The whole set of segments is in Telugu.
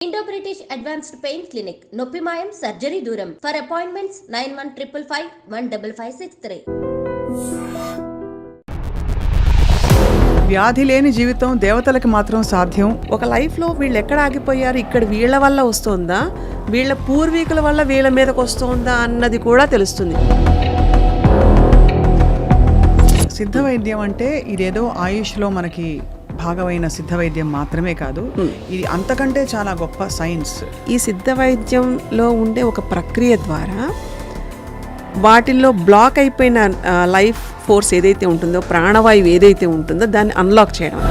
Indo British advanced pain clinic నొప్పి మాయం సర్జరీ దూరం. For appointments 9155515563. వ్యాధి లేని జీవితం దేవతలకు మాత్రం సాధ్యం. ఒక లైఫ్లో వీళ్ళు ఎక్కడ ఆగిపోయారు, ఇక్కడ వీళ్ళ వల్ల వస్తుందా, వీళ్ళ పూర్వీకుల వల్ల వీళ్ళ మీదకి వస్తుందా అన్నది కూడా తెలుస్తుంది. సిద్ధ వైద్యం అంటే ఇదేదో ఆయుష్లో మనకి భాగమైన సిద్ధ వైద్యం మాత్రమే కాదు, ఇది అంతకంటే చాలా గొప్ప సైన్స్. ఈ సిద్ధ వైద్యంలో ఉండే ఒక ప్రక్రియ ద్వారా వాటిల్లో బ్లాక్ అయిపోయిన లైఫ్ ఫోర్స్ ఏదైతే ఉంటుందో, ప్రాణవాయువు ఏదైతే ఉంటుందో దాన్ని అన్లాక్ చేయడం.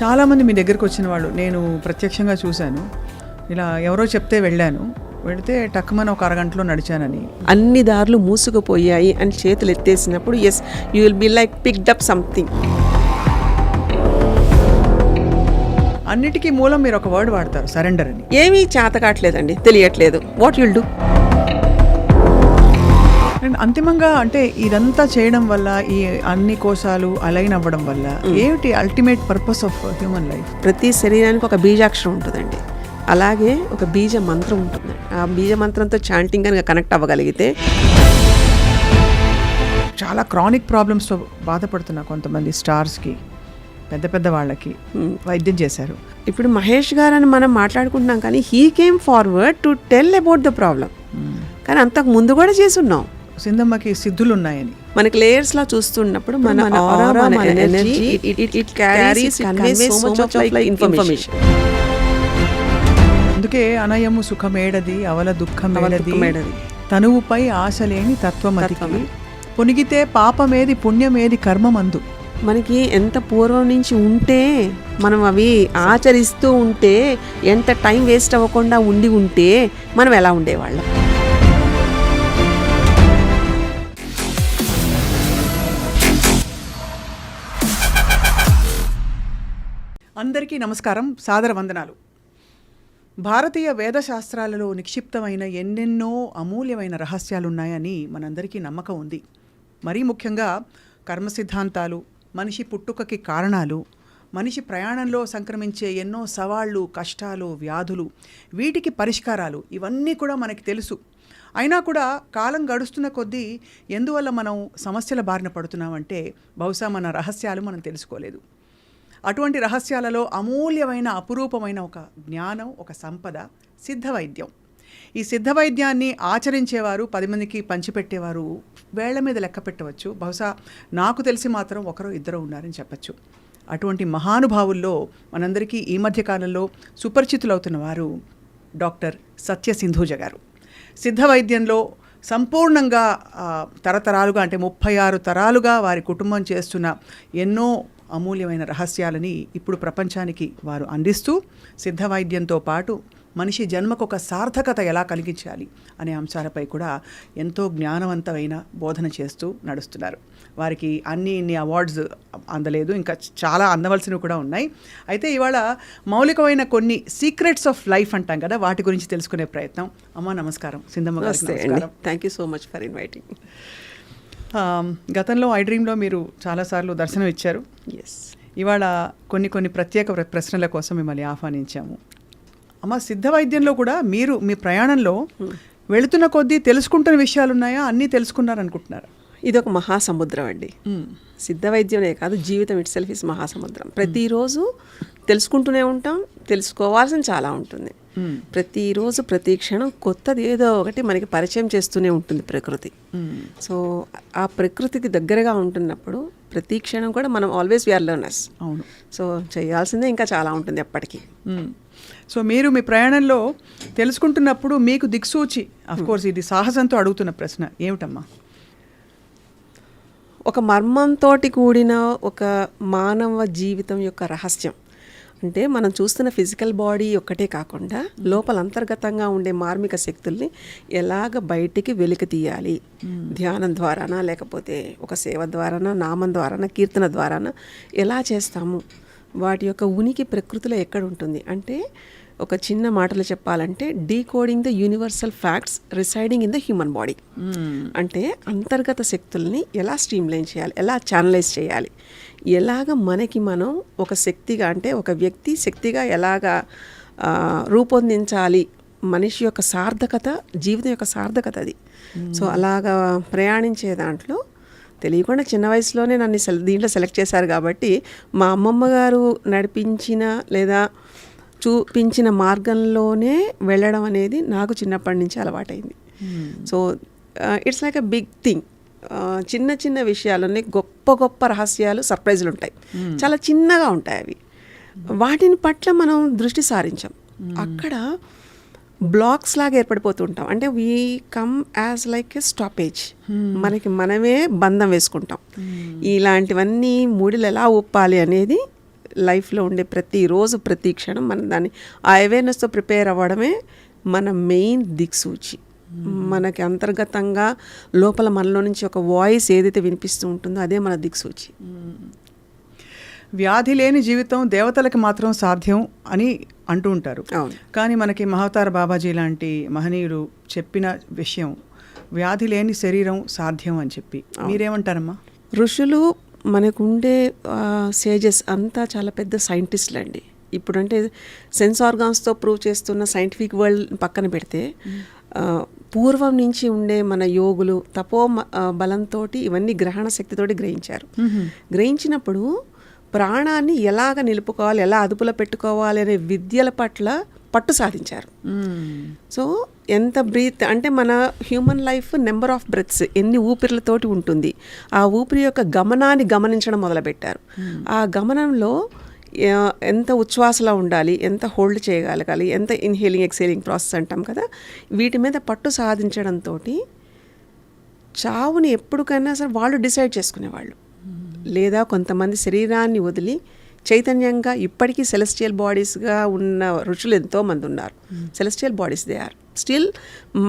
చాలామంది మీ దగ్గరికి వచ్చిన వాళ్ళు నేను ప్రత్యక్షంగా చూశాను. ఇలా ఎవరో చెప్తే వెళితే టక్కుమని ఒక అరగంటలో నడిచానని. అన్ని దారులు మూసుకుపోయాయి అని చేతులు ఎత్తేసినప్పుడు as you will be like picked up something. అన్నిటికీ మూలం మీరు ఒక వర్డ్ వాడతారు, సరెండర్ అని. ఏమీ చేత కావట్లేదండి, తెలియట్లేదు. What will do? అండ్ అంతిమంగా అంటే ఇదంతా చేయడం వల్ల, ఈ అన్ని కోశాలు అలైన్ అవ్వడం వల్ల ఏమిటి ultimate purpose of human life? ప్రతి శరీరానికి ఒక బీజాక్షరం ఉంటుందండి, అలాగే ఒక బీజ మంత్రం ఉంటుంది. ఆ బీజ మంత్రంతో చాంటింగ్ కనుక కనెక్ట్ అవ్వగలిగితే, చాలా క్రానిక్ ప్రాబ్లమ్స్తో బాధపడుతున్న కొంతమంది స్టార్స్కి, పెద్ద పెద్ద వాళ్ళకి వైద్యం చేశారు. ఇప్పుడు మహేష్ గారని మనం మాట్లాడుకుంటున్నాం, కానీ he came forward to tell about the problem. కానీ అంతకు ముందు కూడా చేసున్నాం. సింధమ్మకి సిద్ధులు ఉన్నాయని మనకి లేయర్స్ లా చూస్తున్నప్పుడు మన ఆరా, మన energy, it carries so much of like information. అందుకే అనయము సుఖమేడది అవల దుఃఖమేడది, తనువుపై ఆశలేని తత్వమతికి, పొనిగితే పాపమేది పుణ్యమేది కర్మమందు. మనకి ఎంత పూర్వం నుంచి ఉంటే, మనం అవి ఆచరిస్తూ ఉంటే, ఎంత టైం వేస్ట్ అవ్వకుండా ఉంటే మనం ఎలా ఉండేవాళ్ళం. అందరికీ నమస్కారం, సాదర వందనాలు. భారతీయ వేదశాస్త్రాలలో నిక్షిప్తమైన ఎన్నెన్నో అమూల్యమైన రహస్యాలున్నాయని మనందరికీ నమ్మకం ఉంది. మరీ ముఖ్యంగా కర్మ సిద్ధాంతాలు, మనిషి పుట్టుకకి కారణాలు, మనిషి ప్రయాణంలో సంక్రమించే ఎన్నో సవాళ్ళు, కష్టాలు, వ్యాధులు, వీటికి పరిష్కారాలు, ఇవన్నీ కూడా మనకి తెలుసు. అయినా కూడా కాలం గడుస్తున్న కొద్దీ ఎందువల్ల మనం సమస్యల బారిన పడుతున్నామంటే బహుశా మన రహస్యాలు మనం తెలుసుకోలేదు. అటువంటి రహస్యాలలో అమూల్యమైన, అపురూపమైన ఒక జ్ఞానం, ఒక సంపద సిద్ధ వైద్యం. ఈ సిద్ధ వైద్యాన్ని ఆచరించేవారు, 10 మందికి పంచిపెట్టేవారు వేళ్ల మీద లెక్క పెట్టవచ్చు. బహుశా నాకు తెలిసి మాత్రం ఒకరో ఇద్దరు ఉన్నారని చెప్పచ్చు. అటువంటి మహానుభావుల్లో మనందరికీ ఈ మధ్యకాలంలో సుపరిచితులవుతున్న వారు డాక్టర్ సత్యసింధూజ గారు. సిద్ధ వైద్యంలో సంపూర్ణంగా తరతరాలుగా, అంటే 36 తరాలుగా వారి కుటుంబం చేస్తున్న ఎన్నో అమూల్యమైన రహస్యాలని ఇప్పుడు ప్రపంచానికి వారు అందిస్తూ, సిద్ధ వైద్యంతో పాటు మనిషి జన్మకు ఒక సార్థకత ఎలా కలిగించాలి అనే అంశాలపై కూడా ఎంతో జ్ఞానవంతమైన బోధన చేస్తూ నడుస్తున్నారు. వారికి ఇన్ని అవార్డ్స్ అందలేదు, ఇంకా చాలా అందవలసినవి కూడా ఉన్నాయి. అయితే ఇవాళ మౌలికమైన కొన్ని సీక్రెట్స్ ఆఫ్ లైఫ్ అంటాం కదా, వాటి గురించి తెలుసుకునే ప్రయత్నం. అమ్మ నమస్కారం. సింధమ్మ గారికి నమస్కారం. Thank you so much for inviting. గతంలో ఐడ్రీమ్లో మీరు చాలాసార్లు దర్శనం ఇచ్చారు. ఇవాళ కొన్ని ప్రత్యేక ప్రశ్నల కోసం మిమ్మల్ని ఆహ్వానించాము. అమ్మ, సిద్ధ వైద్యంలో కూడా మీరు మీ ప్రయాణంలో వెళుతున్న కొద్దీ తెలుసుకుంటున్న విషయాలు ఉన్నాయా? అన్నీ తెలుసుకున్నారనుకుంటున్నారా? ఇది ఒక మహాసముద్రం అండి. సిద్ధ వైద్యమే కాదు, జీవితం ఇట్ సెల్ఫ్ ఇస్ మహాసముద్రం. ప్రతిరోజు తెలుసుకుంటూనే ఉంటాం, తెలుసుకోవాల్సిన చాలా ఉంటుంది. ప్రతిరోజు ప్రతి క్షణం కొత్తది ఏదో ఒకటి మనకి పరిచయం చేస్తూనే ఉంటుంది ప్రకృతి. సో ఆ ప్రకృతికి దగ్గరగా ఉంటున్నప్పుడు ప్రతి క్షణం కూడా మనం ఆల్వేస్ వీఆర్ లెర్నర్స్. అవును. సో చేయాల్సిందే ఇంకా చాలా ఉంటుంది ఎప్పటికీ. సో మీరు మీ ప్రయాణంలో తెలుసుకుంటున్నప్పుడు మీకు దిక్సూచి, అఫ్కోర్స్ ఇది సాహసంతో అడుగుతున్న ప్రశ్న, ఏమిటమ్మా? ఒక మర్మంతో కూడిన ఒక మానవ జీవితం యొక్క రహస్యం అంటే, మనం చూస్తున్న ఫిజికల్ బాడీ ఒక్కటే కాకుండా లోపల అంతర్గతంగా ఉండే మార్మిక శక్తుల్ని ఎలాగ బయటికి వెలికి తీయాలి, ధ్యానం ద్వారానా, లేకపోతే ఒక సేవ ద్వారానా, నామం ద్వారానా, కీర్తన ద్వారానా ఎలా చేస్తాము, వాటి యొక్క ఉనికి ప్రకృతిలో ఎక్కడ ఉంటుంది అంటే ఒక చిన్న మాటలో చెప్పాలంటే decoding the universal facts residing in the human body. అంటే అంతర్గత శక్తుల్ని ఎలా స్ట్రీమ్లైన్ చేయాలి, ఎలా ఛానలైజ్ చేయాలి, ఎలాగ మనకి మనం ఒక శక్తిగా అంటే ఒక వ్యక్తి శక్తిగా ఎలాగా రూపొందించాలి, మనిషి యొక్క సార్థకత, జీవితం యొక్క సార్థకత అది. సో అలాగా ప్రయాణించే దాంట్లో తెలియకుండా చిన్న వయసులోనే నన్ను దీంట్లో సెలెక్ట్ చేశారు కాబట్టి మా అమ్మమ్మ గారు నడిపించిన లేదా చూపించిన మార్గంలోనే వెళ్ళడం అనేది నాకు చిన్నప్పటి నుంచి అలవాటైంది. So it's like a big thing. చిన్న చిన్న విషయాలన్నీ గొప్ప గొప్ప రహస్యాలు, సర్ప్రైజులు ఉంటాయి. చాలా చిన్నగా ఉంటాయి అవి. వాటిని పట్ల మనం దృష్టి సారించాం. అక్కడ బ్లాక్స్ లాగా ఏర్పడిపోతుంటాం. అంటే we come as like a stoppage. మనకి మనమే బంధం వేసుకుంటాం. ఇలాంటివన్నీ మూడిలు ఎలా ఒప్పాలి అనేది లైఫ్లో ఉండే ప్రతిరోజు ప్రతి క్షణం మనం దాన్ని ఆ అవేర్నెస్తో ప్రిపేర్ అవ్వడమే మన మెయిన్ దిక్సూచి. మనకి అంతర్గతంగా లోపల మనలో నుంచి ఒక వాయిస్ ఏదైతే వినిపిస్తూ ఉంటుందో అదే మన దిక్సూచి. వ్యాధి లేని జీవితం దేవతలకు మాత్రం సాధ్యం అని అంటూ ఉంటారు. కానీ మనకి మహావతార్ బాబాజీ లాంటి మహనీయుడు చెప్పిన విషయం వ్యాధి లేని శరీరం సాధ్యం అని చెప్పి, మీరేమంటారమ్మా? ఋషులు మనకుండే సేజెస్ అంతా చాలా పెద్ద సైంటిస్టులు అండి. ఇప్పుడంటే సెన్స్ ఆర్గాన్స్తో ప్రూవ్ చేస్తున్న సైంటిఫిక్ వరల్డ్ పక్కన పెడితే పూర్వం నుంచి ఉండే మన యోగులు తపో బలంతో ఇవన్నీ గ్రహణ శక్తితోటి గ్రహించారు. గ్రహించినప్పుడు ప్రాణాన్ని ఎలాగ నిలుపుకోవాలి, ఎలా అదుపులో పెట్టుకోవాలి అనే విద్యల పట్ల పట్టు సాధించారు. సో ఎంత బ్రీత్ అంటే మన human life number of breaths, ఎన్ని ఊపిరిలతోటి ఉంటుంది. ఆ ఊపిరి యొక్క గమనాన్ని గమనించడం మొదలుపెట్టారు. ఆ గమనంలో ఎంత ఉచ్ఛ్వాసలా ఉండాలి, ఎంత హోల్డ్ చేయగలగాలి, ఎంత ఇన్హేలింగ్ ఎక్సేలింగ్ ప్రాసెస్ అంటాం కదా, వీటి మీద పట్టు సాధించడంతో చావుని ఎప్పటికైనా సరే వాళ్ళు డిసైడ్ చేసుకునేవాళ్ళు. లేదా కొంతమంది శరీరాన్ని వదిలి చైతన్యంగా ఇప్పటికీ సెలెస్టియల్ బాడీస్గా ఉన్న ఋషులు ఎంతోమంది ఉన్నారు. Celestial bodies they are still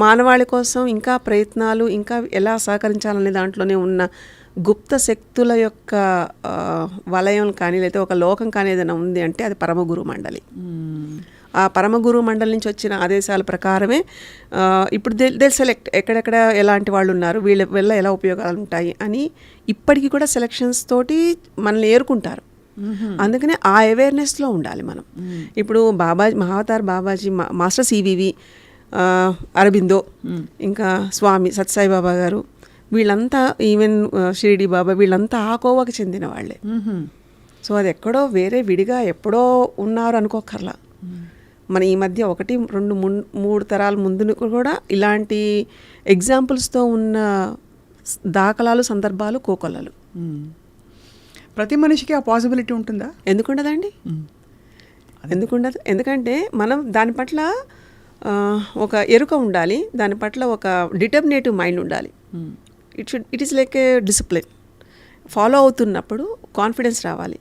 మానవాళి కోసం ఇంకా ప్రయత్నాలు, ఇంకా ఎలా సహకరించాలనే దాంట్లోనే ఉన్న గుప్త శక్తుల యొక్క వలయం కానీ లేదా ఒక లోకం కానీ ఏదైనా ఉంది అంటే అది పరమగురు మండలి. ఆ పరమగురు మండలి నుంచి వచ్చిన ఆదేశాల ప్రకారమే ఇప్పుడు దే సెలెక్ట్ ఎక్కడెక్కడ ఎలాంటి వాళ్ళు ఉన్నారు, వీళ్ళ వల్ల ఎలా ఉపయోగాలు ఉంటాయి అని ఇప్పటికీ కూడా సెలెక్షన్స్ తోటి మనల్ని ఏరుకుంటారు. అందుకనే ఆ అవేర్నెస్లో ఉండాలి మనం. ఇప్పుడు మహావతార్ బాబాజీ, మాస్టర్ సివివి, అరబిందో, ఇంకా స్వామి సత్సాయి బాబా గారు, వీళ్ళంతా ఈవెన్ షిరిడి బాబా, వీళ్ళంతా ఆ కోవకు చెందిన వాళ్ళే. సో అది ఎక్కడో వేరే విడిగా ఎప్పుడో ఉన్నారు అనుకోకర్లా. మన ఈ మధ్య 1, 2, 3 తరాల ముందు కూడా ఇలాంటి ఎగ్జాంపుల్స్తో ఉన్న దాఖలాలు, సందర్భాలు కోకొల్లలు. ప్రతి మనిషికి ఆ పాసిబిలిటీ ఉంటుందా? ఎందుకుండదండి? ఎందుకుండదు? ఎందుకంటే మనం దాని పట్ల ఒక ఎరుక ఉండాలి, దాని పట్ల ఒక డిటర్మినేటివ్ మైండ్ ఉండాలి. It is like A discipline. Follow అవుతున్నప్పుడు కాన్ఫిడెన్స్ రావాలి.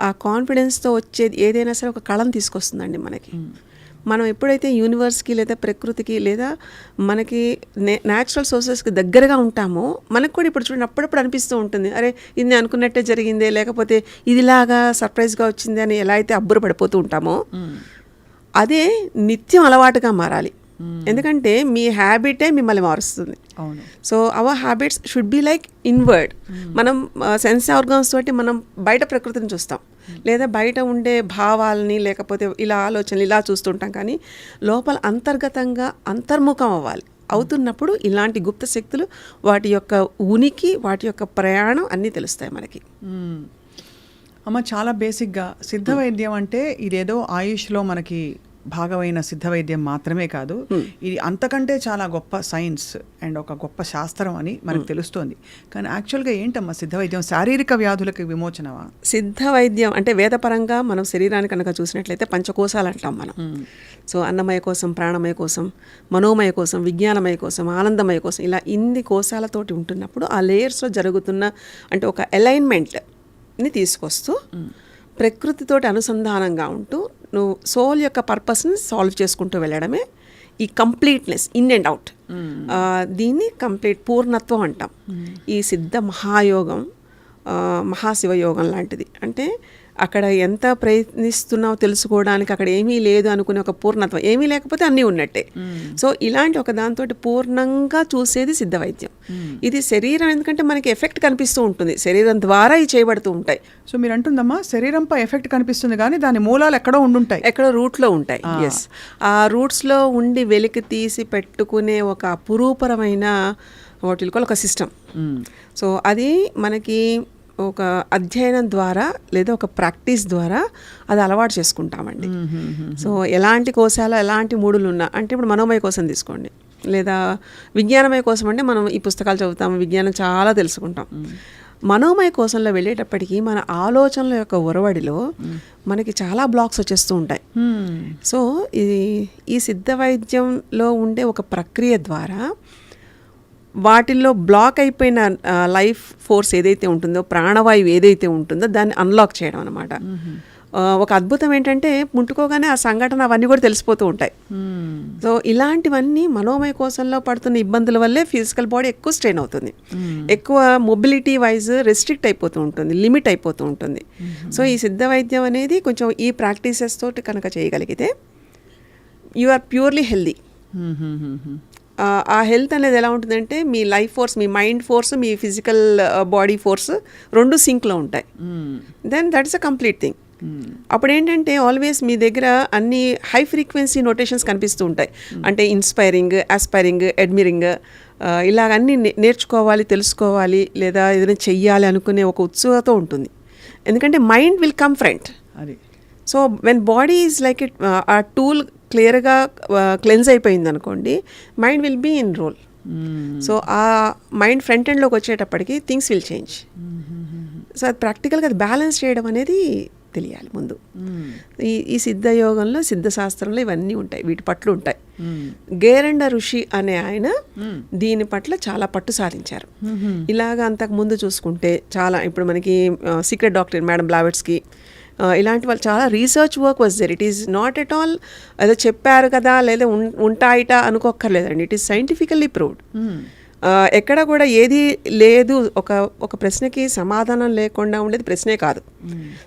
ఆ కాన్ఫిడెన్స్తో వచ్చేది ఏదైనా సరే ఒక కళను తీసుకొస్తుందండి మనకి. మనం ఎప్పుడైతే యూనివర్స్కి లేదా ప్రకృతికి లేదా మనకి న్యాచురల్ సోర్సెస్కి దగ్గరగా ఉంటామో మనకు కూడా ఇప్పుడు చూడండి అప్పుడప్పుడు అనిపిస్తూ ఉంటుంది, అరే ఇది నేను అనుకున్నట్టే జరిగిందే, లేకపోతే ఇదిలాగా సర్ప్రైజ్గా వచ్చింది అని ఎలా అయితే అబ్బుర పడిపోతూ ఉంటామో అదే నిత్యం అలవాటుగా మారాలి. ఎందుకంటే మీ హ్యాబిటే మిమ్మల్ని మారుస్తుంది. So our habits should be like inward. మనం సెన్స్ ఆర్గాన్స్ తోటి మనం బయట ప్రకృతిని చూస్తాం, లేదా బయట ఉండే భావాలని లేకపోతే ఇలా ఆలోచనలు ఇలా చూస్తుంటాం. కానీ లోపల అంతర్గతంగా అంతర్ముఖం అవుతున్నప్పుడు ఇలాంటి గుప్త శక్తులు, వాటి యొక్క ఉనికి, వాటి యొక్క ప్రయాణం అన్నీ తెలుస్తాయి మనకి. అమ్మ, చాలా బేసిక్గా సిద్ధ వైద్యం అంటే ఇదేదో ఆయుష్లో మనకి భాగమైన సిద్ధ వైద్యం మాత్రమే కాదు, ఇది అంతకంటే చాలా గొప్ప సైన్స్ అండ్ ఒక గొప్ప శాస్త్రం అని మనకు తెలుస్తోంది. కానీ యాక్చువల్గా ఏంటమ్మా సిద్ధ వైద్యం? శారీరక వ్యాధులకు విమోచనవా? సిద్ధ వైద్యం అంటే వేదపరంగా మనం శరీరాన్ని కనుక చూసినట్లయితే పంచకోశాలు అంటాం మనం. సో అన్నమయ కోసం, ప్రాణమయ కోసం, మనోమయ కోసం, విజ్ఞానమయ కోసం, ఆనందమయ కోసం, ఇలా ఇన్ని కోశాలతోటి ఉంటున్నప్పుడు ఆ లేయర్స్లో జరుగుతున్న అంటే ఒక అలైన్మెంట్ని తీసుకొస్తూ ప్రకృతితోటి అనుసంధానంగా ఉంటూ నువ్వు సోల్ యొక్క పర్పస్ని సాల్వ్ చేసుకుంటూ వెళ్ళడమే ఈ కంప్లీట్నెస్, ఇన్ అండ్ అవుట్. దీన్ని కంప్లీట్ పూర్ణత్వం అంటాం. ఈ సిద్ధ మహాయోగం, మహాశివయోగం లాంటిది. అంటే అక్కడ ఎంత ప్రయత్నిస్తున్నావో తెలుసుకోవడానికి అక్కడ ఏమీ లేదు అనుకునే ఒక పూర్ణత్వం, ఏమీ లేకపోతే అన్నీ ఉన్నట్టే. సో ఇలాంటి ఒక దాంతో పూర్ణంగా చూసేది సిద్ధ వైద్యం. ఇది శరీరం, ఎందుకంటే మనకి ఎఫెక్ట్ కనిపిస్తూ ఉంటుంది, శరీరం ద్వారా ఇవి చేయబడుతూ ఉంటాయి. సో మీరు అంటుందమ్మా శరీరంపై ఎఫెక్ట్ కనిపిస్తుంది కానీ దాని మూలాలు ఎక్కడో ఉండుంటాయి, ఎక్కడో రూట్లో ఉంటాయి. ఎస్, ఆ రూట్స్లో ఉండి వెలికి తీసి పెట్టుకునే ఒక అపురూపరమైన వాటికి ఒక సిస్టమ్. సో అది మనకి ఒక అధ్యయనం ద్వారా లేదా ఒక ప్రాక్టీస్ ద్వారా అది అలవాటు చేసుకుంటామండి. సో ఎలాంటి కోశాలు ఎలాంటి మూడులు ఉన్నా, అంటే ఇప్పుడు మనోమయ కోసం తీసుకోండి, లేదా విజ్ఞానమయ కోసం అంటే మనం ఈ పుస్తకాలు చదువుతాము, విజ్ఞానం చాలా తెలుసుకుంటాం. మనోమయ కోసంలో వెళ్ళేటప్పటికీ మన ఆలోచనల యొక్క ఒరవడిలో మనకి చాలా బ్లాక్స్ వచ్చేస్తూ ఉంటాయి. సో ఈ సిద్ధ వైద్యంలో ఉండే ఒక ప్రక్రియ ద్వారా వాటిల్లో బ్లాక్ అయిపోయిన లైఫ్ ఫోర్స్ ఏదైతే ఉంటుందో, ప్రాణవాయువు ఏదైతే ఉంటుందో దాన్ని అన్లాక్ చేయడం అనమాట. ఒక అద్భుతం ఏంటంటే ముట్టుకోగానే ఆ సంఘటన అవన్నీ కూడా తెలిసిపోతూ ఉంటాయి. సో ఇలాంటివన్నీ మనోమయ కోశంలో పడుతున్న ఇబ్బందుల వల్లే ఫిజికల్ బాడీ ఎక్కువ స్ట్రెయిన్ అవుతుంది, ఎక్కువ మొబిలిటీ వైజ్ రెస్ట్రిక్ట్ అయిపోతూ ఉంటుంది, లిమిట్ అయిపోతూ ఉంటుంది. సో ఈ సిద్ధ వైద్యం అనేది కొంచెం ఈ ప్రాక్టీసెస్ తోటి కనుక చేయగలిగితే యు ఆర్ ప్యూర్లీ హెల్దీ. ఆ హెల్త్ అనేది ఎలా ఉంటుందంటే మీ లైఫ్ ఫోర్స్, మీ మైండ్ ఫోర్స్, మీ ఫిజికల్ బాడీ ఫోర్స్ రెండు సింక్లో ఉంటాయి. Then that is a complete thing. అప్పుడు ఏంటంటే ఆల్వేస్ మీ దగ్గర అన్ని హై ఫ్రీక్వెన్సీ నోటేషన్స్ కనిపిస్తూ ఉంటాయి. అంటే ఇన్స్పైరింగ్, ఆస్పైరింగ్, అడ్మిరింగ్, ఇలాగ అన్నీ నేర్చుకోవాలి, తెలుసుకోవాలి, లేదా ఏదైనా చెయ్యాలి అనుకునే ఒక ఉత్సుకత ఉంటుంది. ఎందుకంటే మైండ్ విల్ కమ్ ఫ్రంట్. అది so when body is like it, ఆ టూల్ క్లియర్గా క్లెన్స్ అయిపోయింది అనుకోండి, mind will be in role. So ఆ మైండ్ ఫ్రంట్ ఎండ్లోకి వచ్చేటప్పటికి థింగ్స్ విల్ చేంజ్. సో అది ప్రాక్టికల్గా అది బ్యాలెన్స్ చేయడం అనేది తెలియాలి ముందు. ఈ సిద్ధ యోగంలో, సిద్ధ శాస్త్రంలో ఇవన్నీ ఉంటాయి, వీటి పట్ల ఉంటాయి. గేరండ ఋషి అనే ఆయన దీని పట్ల చాలా పట్టు సాధించారు. ఇలాగ అంతకు ముందు చూసుకుంటే చాలా, ఇప్పుడు మనకి సీక్రెట్ డాక్టర్ మేడం బ్లావెట్స్కి ఇలాంటి వాళ్ళు చాలా research work was there. It is not at all ఏదో చెప్పారు కదా లేదా ఉంటాయిట అనుకోక్కర్లేదండి. It is scientifically proved. ఎక్కడ కూడా ఏది లేదు, ఒక ప్రశ్నకి సమాధానం లేకుండా ఉండేది ప్రశ్నే కాదు.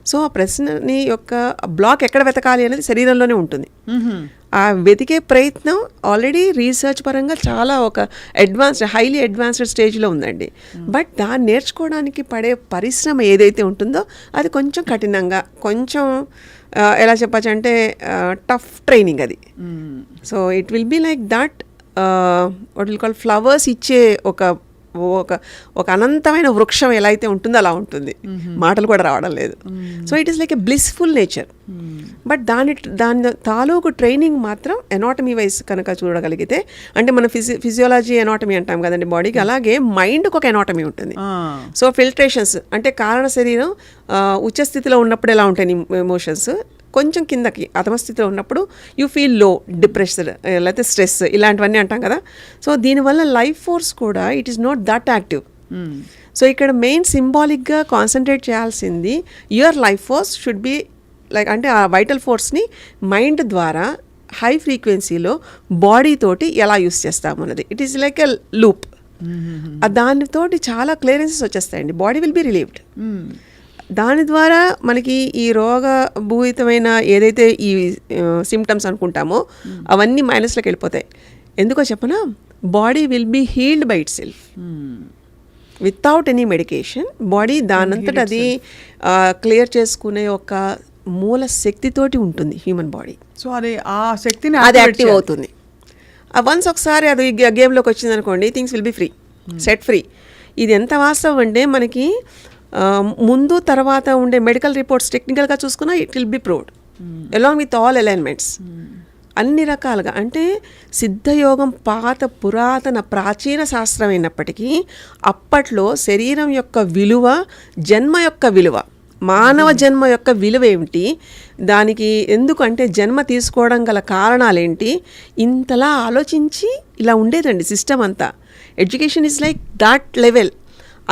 సో ఆ ప్రశ్నని యొక్క బ్లాక్ ఎక్కడ వెతకాలి అనేది శరీరంలోనే ఉంటుంది. ఆ వెతికే ప్రయత్నం ఆల్రెడీ రీసెర్చ్ పరంగా చాలా ఒక హైలీ అడ్వాన్స్డ్ స్టేజ్లో ఉందండి. బట్ దాన్ని నేర్చుకోవడానికి పడే పరిశ్రమ ఏదైతే ఉంటుందో అది కొంచెం కఠినంగా, కొంచెం ఎలా చెప్పచ్చు అంటే టఫ్ ట్రైనింగ్ అది. So it will be like that what will call flowers ఇచ్చే ఒక అనంతమైన వృక్షం ఎలా అయితే ఉంటుందో అలా ఉంటుంది. మాటలు కూడా రావడం లేదు. So it is like a blissful nature. But దాని తాలూకు ట్రైనింగ్ మాత్రం ఎనాటమీ వైజ్ కనుక చూడగలిగితే, అంటే మన ఫిజియోలజీ ఎనాటమీ అంటాం కదండి బాడీకి, అలాగే మైండ్కి ఒక ఎనాటమీ ఉంటుంది. సో ఫిల్ట్రేషన్స్ అంటే కారణ శరీరం ఉచ్చ స్థితిలో ఉన్నప్పుడు ఎలా ఉంటాయి ఎమోషన్స్, కొంచెం కిందకి అధమస్థితిలో ఉన్నప్పుడు యూ ఫీల్ లో, డిప్రెషన్, లేకపోతే స్ట్రెస్, ఇలాంటివన్నీ అంటాం కదా. సో దీనివల్ల లైఫ్ ఫోర్స్ కూడా it is not that active. So ఇక్కడ మెయిన్ సింబాలిక్గా కాన్సన్ట్రేట్ చేయాల్సింది your life force should be like, అంటే ఆ వైటల్ ఫోర్స్ని మైండ్ ద్వారా హై ఫ్రీక్వెన్సీలో బాడీ తోటి ఎలా యూస్ చేస్తాము అన్నది. It is like a loop. దానితోటి చాలా క్లియరెన్సెస్ వచ్చేస్తాయండి, బాడీ విల్ బి రిలీవ్డ్. దాని ద్వారా మనకి ఈ రోగభూయితమైన ఏదైతే ఈ సిమ్టమ్స్ అనుకుంటామో అవన్నీ మైనస్లోకి వెళ్ళిపోతాయి. ఎందుకో చెప్పనా, body will be healed by itself without any medication. Body దానంతట అది క్లియర్ చేసుకునే ఒక మూల శక్తితోటి ఉంటుంది హ్యూమన్ బాడీ. సో అది ఆ శక్తిని అది యాక్టివ్ అవుతుంది. వన్స్ ఒకసారి అది గేమ్లోకి వచ్చింది అనుకోండి, things will be free, set free. ఇది ఎంత వాస్తవం అంటే మనకి ముందు తర్వాత ఉండే మెడికల్ రిపోర్ట్స్ టెక్నికల్గా చూసుకున్నా it will B proved along with all alignments అన్ని రకాలుగా. అంటే సిద్ధయోగం పురాతన ప్రాచీన శాస్త్రం అయినప్పటికీ అప్పట్లో శరీరం యొక్క విలువ, జన్మ యొక్క విలువ, మానవ జన్మ యొక్క విలువ ఏమిటి, దానికి ఎందుకంటే జన్మ తీసుకోవడం గల కారణాలేంటి, ఇంతలా ఆలోచించి ఇలా ఉండేదండి సిస్టమ్ అంతా. Education is like that level.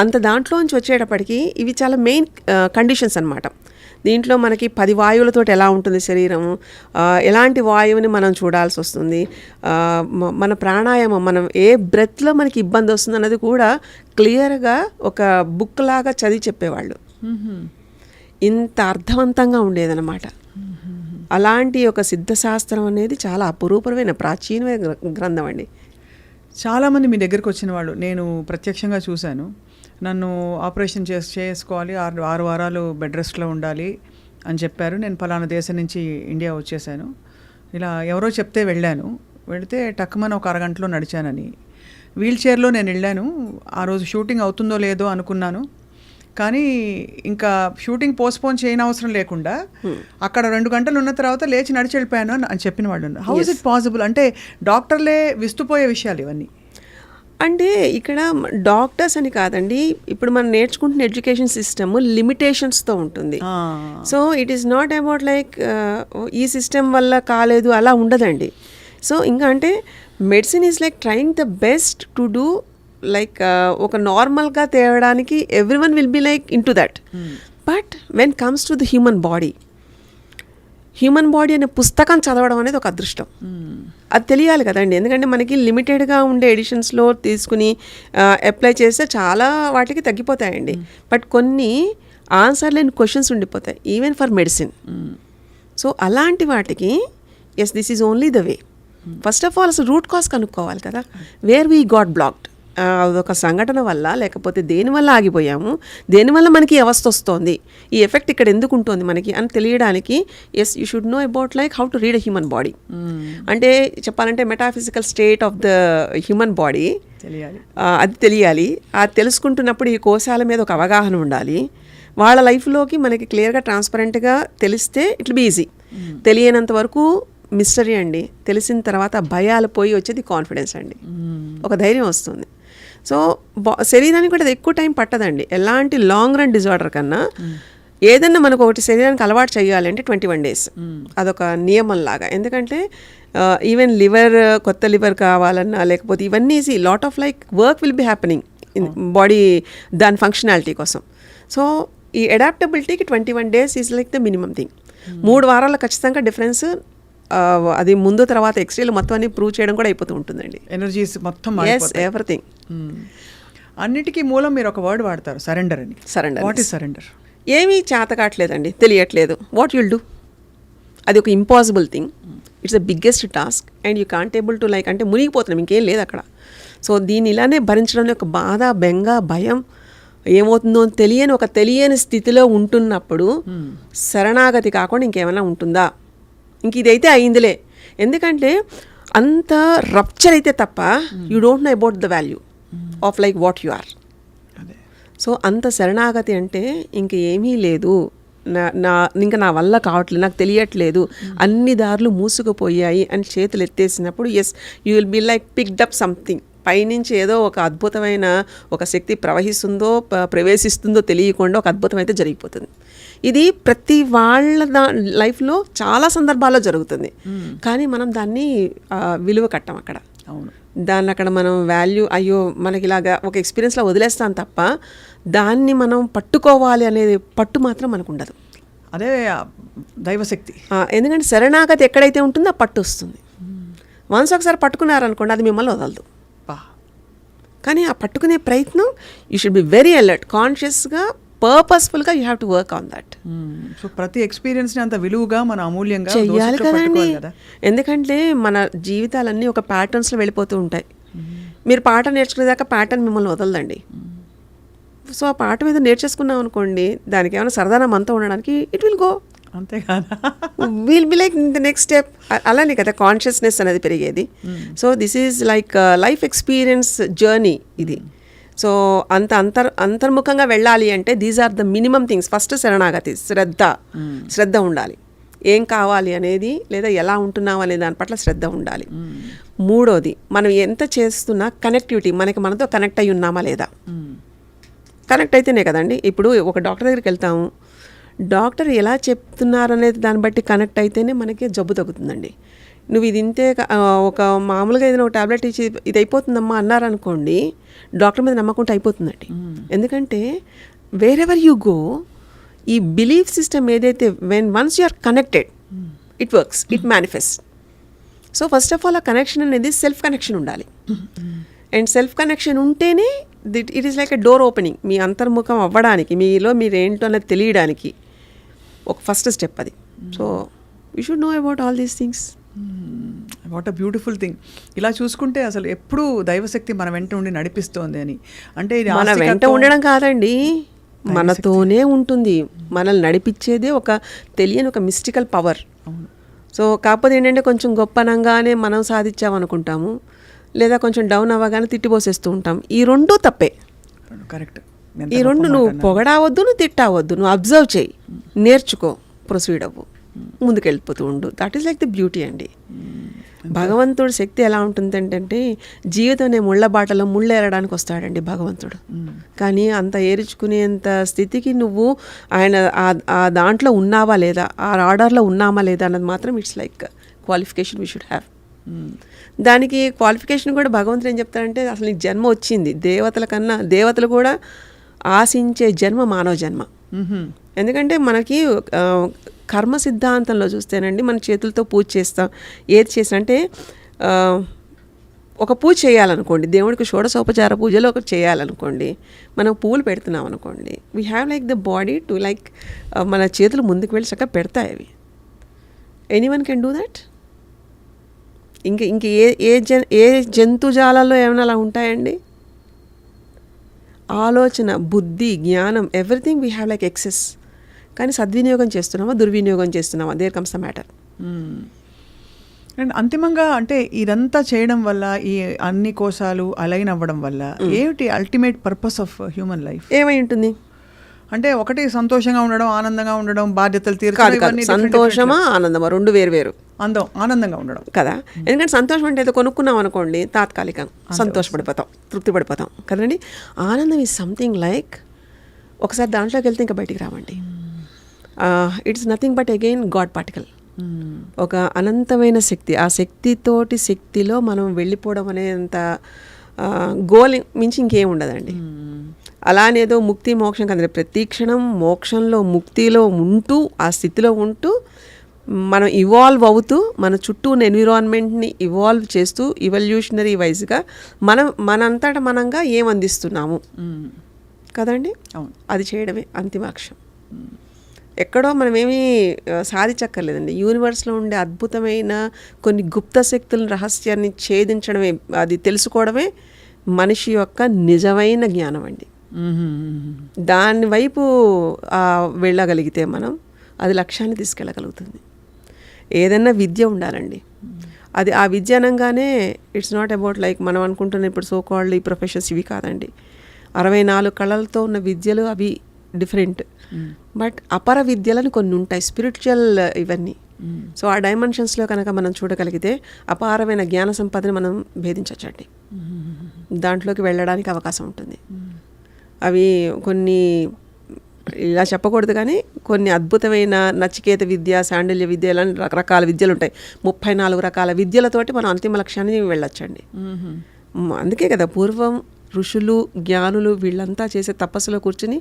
అంత దాంట్లోంచి వచ్చేటప్పటికి ఇవి చాలా మెయిన్ కండిషన్స్ అన్నమాట. దీంట్లో మనకి 10 వాయువులతో ఎలా ఉంటుంది శరీరం, ఎలాంటి వాయువుని మనం చూడాల్సి వస్తుంది, మన ప్రాణాయామం, మనం ఏ బ్రెత్లో మనకి ఇబ్బంది వస్తుంది అన్నది కూడా క్లియర్గా ఒక బుక్ లాగా చదివి చెప్పేవాళ్ళు. ఇంత అర్థవంతంగా ఉండేదన్నమాట. అలాంటి ఒక సిద్ధశాస్త్రం అనేది చాలా అపురూపమైన ప్రాచీనమైన గ్రంథం అండి. చాలామంది మీ దగ్గరికి వచ్చిన వాళ్ళు నేను ప్రత్యక్షంగా చూశాను. నన్ను ఆపరేషన్ చేసుకోవాలి, 6 వారాలు బెడ్ రెస్ట్లో ఉండాలి అని చెప్పారు. నేను పలానా దేశం నుంచి ఇండియా వచ్చేసాను, ఇలా ఎవరో చెప్తే వెళితే టక్కుమని ఒక అరగంటలో నడిచానని. వీల్ చైర్లో నేను వెళ్ళాను. ఆ రోజు షూటింగ్ అవుతుందో లేదో అనుకున్నాను, కానీ ఇంకా షూటింగ్ పోస్ట్పోన్ చేయని అవసరం లేకుండా అక్కడ 2 గంటలు ఉన్న తర్వాత లేచి నడిచి వెళ్ళిపోయాను అని చెప్పిన వాళ్ళు. How is it possible? అంటే డాక్టర్లే విస్తుపోయే విషయాలు ఇవన్నీ. అంటే ఇక్కడ డాక్టర్స్ అని కాదండి, ఇప్పుడు మనం నేర్చుకుంటున్న ఎడ్యుకేషన్ సిస్టమ్ లిమిటేషన్స్తో ఉంటుంది. So it is not about like ఈ సిస్టమ్ వల్ల కాలేదు అలా ఉండదండి. సో ఇంకా అంటే medicine is like trying the best to do like ఒక నార్మల్గా తేవడానికి every one will be like in to that. But when comes to the human body అనే పుస్తకం చదవడం అనేది ఒక అదృష్టం. అది తెలియాలి కదండి, ఎందుకంటే మనకి లిమిటెడ్గా ఉండే ఎడిషన్స్లో తీసుకుని అప్లై చేస్తే చాలా వాటికి తగ్గిపోతాయండి. బట్ కొన్ని ఆన్సర్ లేని క్వశ్చన్స్ ఉండిపోతాయి ఈవెన్ ఫర్ మెడిసిన్. సో అలాంటి వాటికి yes this is only the way. First of all అసలు రూట్ కాజ్ కనుక్కోవాలి కదా, వేర్ వీ గాట్ బ్లాక్డ్. అదొక సంఘటన వల్ల లేకపోతే దేనివల్ల ఆగిపోయాము, దేనివల్ల మనకి అవస్థ వస్తుంది, ఈ ఎఫెక్ట్ ఇక్కడ ఎందుకు ఉంటుంది మనకి అని తెలియడానికి yes you should know about like how to read a human body. అంటే చెప్పాలంటే metaphysical state of the human body అది తెలియాలి. అది తెలుసుకుంటున్నప్పుడు ఈ కోశాల మీద ఒక అవగాహన ఉండాలి. వాళ్ళ లైఫ్లోకి మనకి క్లియర్గా ట్రాన్స్పరెంట్గా తెలిస్తే ఇట్ విల్ బీ ఈజీ. తెలియనంత వరకు మిస్టరీ అండి. తెలిసిన తర్వాత భయాలు పోయి వచ్చేది కాన్ఫిడెన్స్ అండి, ఒక ధైర్యం వస్తుంది. సో శరీరానికి కూడా ఎక్కువ టైం పట్టదండి. ఎలాంటి లాంగ్ రన్ డిజార్డర్ కన్నా ఏదన్నా మనకు ఒకటి శరీరానికి అలవాటు చేయాలి అంటే 21 days అదొక నియమం లాగా. ఎందుకంటే ఈవెన్ కొత్త లివర్ కావాలన్నా లేకపోతే ఇవన్నీ lot of like work will be happening in body దాని ఫంక్షనాలిటీ కోసం. సో ఈ అడాప్టబిలిటీకి 21 days is like the minimum thing. 3 వారాల్లో ఖచ్చితంగా డిఫరెన్స్ అది ముందు తర్వాత ఎక్స్రేలు మొత్తం అన్ని ప్రూవ్ చేయడం కూడా అయిపోతూ ఉంటుందండి. ఎనర్జీస్ మొత్తం ఎవ్రీథింగ్. అన్నిటికీ మూలం మీరు ఒక వర్డ్ వాడతారు, సరెండర్ అని. What is surrender? ఏమీ చేత కావట్లేదండి, తెలియట్లేదు, వాట్ యుల్ డూ. అది ఒక impossible thing, it's the biggest task and you can't able to like అంటే మునిగిపోతున్నాం, ఇంకేం లేదు అక్కడ. సో దీన్ని ఇలానే భరించడంలో ఒక బాధ, బెంగ, భయం, ఏమవుతుందో తెలియని స్థితిలో ఉంటున్నప్పుడు శరణాగతి కాకుండా ఇంకేమైనా ఉంటుందా? ఇంక ఇదైతే అయిందిలే. ఎందుకంటే అంత రప్చర్ అయితే తప్ప you don't know about the value of like what you are. So అంత శరణాగతి అంటే ఇంక ఏమీ లేదు, ఇంకా నా వల్ల కావట్లేదు, నాకు తెలియట్లేదు, అన్ని దారులు మూసుకుపోయాయి అని చేతులు ఎత్తేసినప్పుడు as you will be like picked up something. పైనుంచి ఏదో ఒక అద్భుతమైన ఒక శక్తి ప్రవేశిస్తుందో తెలియకుండా ఒక అద్భుతం అయితే జరిగిపోతుంది. ఇది ప్రతి వాళ్ళ లైఫ్లో చాలా సందర్భాల్లో జరుగుతుంది. కానీ మనం దాన్ని విలువ కట్టం అక్కడ. దాన్ని అక్కడ మనం వాల్యూ అయ్యో మనకి ఇలాగా ఒక ఎక్స్పీరియన్స్లో వదిలేస్తాం తప్ప దాన్ని మనం పట్టుకోవాలి అనేది పట్టు మాత్రం మనకు ఉండదు. అదే దైవశక్తి. ఎందుకంటే శరణాగతి ఎక్కడైతే ఉంటుందో ఆ పట్టు వస్తుంది. వన్స్ ఒకసారి పట్టుకున్నారనుకోండి అది మిమ్మల్ని వదలదు. కానీ ఆ పట్టుకునే ప్రయత్నం you should be very alert, కాన్షియస్గా, పర్పస్ఫుల్గా you have to work on that. So ప్రతి ఎక్స్పీరియన్స్ని అంత విలువగా మన అమూల్యంగా చెయ్యాలి కదండి. ఎందుకంటే మన జీవితాలన్నీ ఒక ప్యాటర్న్స్లో వెళ్ళిపోతూ ఉంటాయి. మీరు పాట నేర్చుకునేదాకా ప్యాటర్న్ మిమ్మల్ని వదలదండి. సో ఆ పాట మీద నేర్చేసుకున్నాం అనుకోండి, దానికి ఏమైనా సరదాన మనతో ఉండడానికి ఇట్ విల్ గో. అంతేకాదా will be like the next step. అలానే కదా కాన్షియస్నెస్ అనేది పెరిగేది. So this is like life experience journey ఇది. సో అంతర్ముఖంగా వెళ్ళాలి అంటే these are the minimum things. First శరణాగతి, శ్రద్ధ ఉండాలి. ఏం కావాలి అనేది లేదా ఎలా ఉంటున్నాం అనే దాని పట్ల శ్రద్ధ ఉండాలి. మూడోది మనం ఎంత చేస్తున్నా కనెక్టివిటీ, మనతో కనెక్ట్ అయి ఉన్నామా లేదా. కనెక్ట్ అయితేనే కదండి. ఇప్పుడు ఒక డాక్టర్ దగ్గరికి వెళ్తాము, డాక్టర్ ఎలా చెప్తున్నారనేది దాన్ని బట్టి కనెక్ట్ అయితేనే మనకి జబ్బు తగ్గుతుందండి. నువ్వు ఇది ఇంతే ఒక మామూలుగా ఏదైనా ఒక టాబ్లెట్ ఇచ్చి ఇది అయిపోతుందమ్మా అన్నారనుకోండి, డాక్టర్ మీద నమ్మకుంటే అయిపోతుందండి. ఎందుకంటే వేరెవర్ యూ గో, ఈ బిలీఫ్ సిస్టమ్ ఏదైతే once you are connected it works, it manifest. So first of all ఆ కనెక్షన్ అనేది సెల్ఫ్ కనెక్షన్ ఉండాలి. అండ్ సెల్ఫ్ కనెక్షన్ ఉంటేనే it is like a door opening. మీ అంతర్ముఖం అవ్వడానికి, మీలో మీరేంటో అనేది తెలియడానికి ఒక ఫస్ట్ స్టెప్ అది. So you should know about all these things. What a beautiful thing. ఇలా చూసుకుంటే అసలు ఎప్పుడూ దైవశక్తి మన వెంట ఉండి నడిపిస్తోంది అని. అంటే ఇది మన వెంట ఉండడం కాదండి, మనతోనే ఉంటుంది. మనల్ని నడిపించేదే ఒక తెలియని ఒక మిస్టికల్ పవర్. సో కాకపోతే ఏంటంటే కొంచెం గొప్పనంగానే మనం సాధించామనుకుంటాము, లేదా కొంచెం డౌన్ అవ్వగానే తిట్టిపోసేస్తూ ఉంటాం. ఈ రెండూ తప్పే. కరెక్ట్. ఈ రెండు నువ్వు పొగడావద్దు, నువ్వు తిట్టావద్దు, నువ్వు అబ్జర్వ్ చేయి, నేర్చుకో, ప్రొసీడ్ అవ్వు, ముందుకెళ్ళిపోతూ ఉండు. That is like the beauty అండి. భగవంతుడి శక్తి ఎలా ఉంటుంది అంటే జీవితం అనే ముళ్ళ బాటలో ముళ్ళు ఏరడానికి వస్తాడండి భగవంతుడు. కానీ అంత ఏరుచుకునేంత స్థితికి నువ్వు ఆయన ఆ దాంట్లో ఉన్నావా లేదా, ఆ ఆర్డర్లో ఉన్నామా లేదా అన్నది మాత్రం it's like qualification we should have. దానికి క్వాలిఫికేషన్ కూడా భగవంతుడు ఏం చెప్తాడంటే అసలు నీకు జన్మ వచ్చింది, దేవతల కన్నా దేవతలు కూడా ఆశించే జన్మ మానవ జన్మ. ఎందుకంటే మనకి కర్మ సిద్ధాంతంలో చూస్తేనండి మన చేతులతో పూజ చేస్తాం. ఏది చేసినా అంటే ఒక పూజ చేయాలనుకోండి, దేవుడికి షోడశోపచార పూజలో ఒకటి చేయాలనుకోండి, మనం పూలు పెడుతున్నాం అనుకోండి, we have like the body to like మన చేతులు ముందుకు వెళ్ళి చక్కగా పెడతాయి అవి. Anyone can do that. ఇంక ఏ జంతుజాలాల్లో ఏమైనా అలా ఉంటాయండి? ఆలోచన, బుద్ధి, జ్ఞానం, everything we have like excess. కానీ సద్వినియోగం చేస్తున్నామా, దుర్వినియోగం చేస్తున్నామా, there comes the matter. And అంతిమంగా అంటే ఇదంతా చేయడం వల్ల, ఈ అన్ని కోశాలు అలైన్ అవ్వడం వల్ల ఏమిటి ultimate purpose of human life? ఏమై ఉంటుంది అంటే ఒకటి సంతోషంగా ఉండడం, ఆనందంగా ఉండడం, బాధ్యతలు తీర్చడం. సంతోషమా ఆనందమా రెండు వేరు. ఆనందంగా ఉండడం కదా. ఎందుకంటే సంతోషం అంటే ఏదో కొనుక్కున్నాం అనుకోండి, తాత్కాలికంగా సంతోషపడిపోతాం, తృప్తి పడిపోతాం కదండి. ఆనందం ఈజ్ సంథింగ్ లైక్ ఒకసారి దాంట్లోకి వెళ్తే ఇంకా బయటికి రావండి. It's nothing but again God particle. ఒక అనంతమైన శక్తి. ఆ శక్తితోటి శక్తిలో మనం వెళ్ళిపోవడం అనేంత గోల్ మించి ఇంకేం ఉండదండి. అలానేదో ముక్తి మోక్షం కదండి. ప్రతి క్షణం మోక్షంలో, ముక్తిలో ఉంటూ, ఆ స్థితిలో ఉంటూ మనం ఇవాల్వ్ అవుతూ, మన చుట్టూ ఉన్న ఎన్విరాన్మెంట్ని ఇవాల్వ్ చేస్తూ, ఇవల్యూషనరీ వైజ్గా మనంతట మనంగా ఏం అందిస్తున్నాము కదండి. అది చేయడమే అంతిమాక్షం. ఎక్కడో మనమేమీ సాధించక్కర్లేదండి. యూనివర్స్లో ఉండే అద్భుతమైన కొన్ని గుప్త శక్తుల రహస్యాన్ని ఛేదించడమే, అది తెలుసుకోవడమే మనిషి యొక్క నిజమైన జ్ఞానం అండి. దాని వైపు వెళ్ళగలిగితే మనం అది లక్ష్యాన్ని తీసుకెళ్ళగలుగుతుంది. ఏదైనా విద్య ఉండాలండి. అది ఆ విద్య అనగానే ఇట్స్ నాట్ అబౌట్ లైక్ మనం అనుకుంటున్న ఇప్పుడు సో కాల్డ్ ఈ ప్రొఫెషన్స్ ఇవి కాదండి. 64 కళలతో ఉన్న విద్యలు అవి డిఫరెంట్. బట్ అపర విద్యలని కొన్ని ఉంటాయి, స్పిరిచువల్ ఇవన్నీ. సో ఆ డైమెన్షన్స్లో కనుక మనం చూడగలిగితే అపారమైన జ్ఞాన సంపదని మనం భేదించవచ్చండి. దాంట్లోకి వెళ్ళడానికి అవకాశం ఉంటుంది. అవి కొన్ని ఇలా చెప్పకూడదు కానీ కొన్ని అద్భుతమైన నచికేత విద్య, శాండిల్య విద్య, ఇలా రకరకాల విద్యలు ఉంటాయి. 34 రకాల విద్యలతోటి మనం అంతిమ లక్ష్యాన్ని వెళ్ళొచ్చండి. అందుకే కదా పూర్వం ఋషులు, జ్ఞానులు వీళ్ళంతా చేసే తపస్సులో కూర్చుని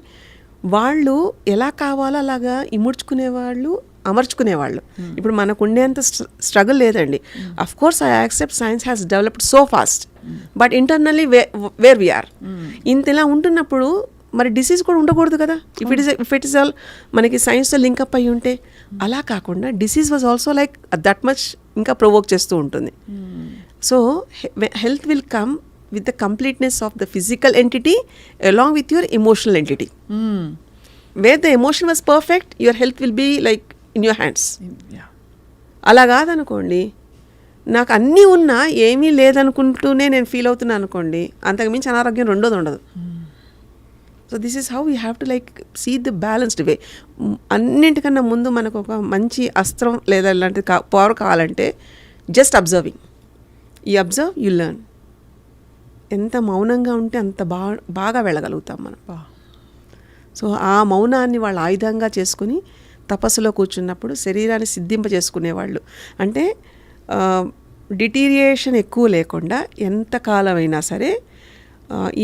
వాళ్ళు ఎలా కావాలో అలాగా ఇముడ్చుకునేవాళ్ళు, అమర్చుకునేవాళ్ళు. ఇప్పుడు మనకు ఉండేంత స్ట్రగుల్ లేదండి. Of course I accept science has developed so fast, but internally where we're. ఇంత ఇలా ఉంటున్నప్పుడు మరి డిసీజ్ కూడా ఉండకూడదు కదా. ఇఫ్ ఇట్ ఇస్ ఆల్ మనకి సైన్స్తో లింకప్ అయ్యి ఉంటే, అలా కాకుండా disease was also like that much ఇంకా ప్రొవోక్ చేస్తూ ఉంటుంది. So health will come with the completeness of the physical entity along with your emotional entity. Where the emotion was perfect, your health will be like in your hands. అలా కాదనుకోండి, నాకు అన్నీ ఉన్నా ఏమీ లేదనుకుంటూనే నేను ఫీల్ అవుతున్నాను అనుకోండి, అంతకుమించి అనారోగ్యం రెండోది ఉండదు. So this is how you have to like see the balanced way. అన్నింటికన్నా ముందు మనకు ఒక మంచి అస్త్రం లేదా ఇలాంటి పవర్ కావాలంటే జస్ట్ అబ్జర్వింగ్. ఈ అబ్జర్వ్ యు లెర్న్. ఎంత మౌనంగా ఉంటే అంత బాగా వెళ్ళగలుగుతాం మనం. సో ఆ మౌనాన్ని వాళ్ళు ఆయుధంగా చేసుకుని తపస్సులో కూర్చున్నప్పుడు శరీరాన్ని సిద్ధింపజేసుకునేవాళ్ళు. అంటే డిటీరియేషన్ ఎక్కువ లేకుండా ఎంతకాలమైనా సరే,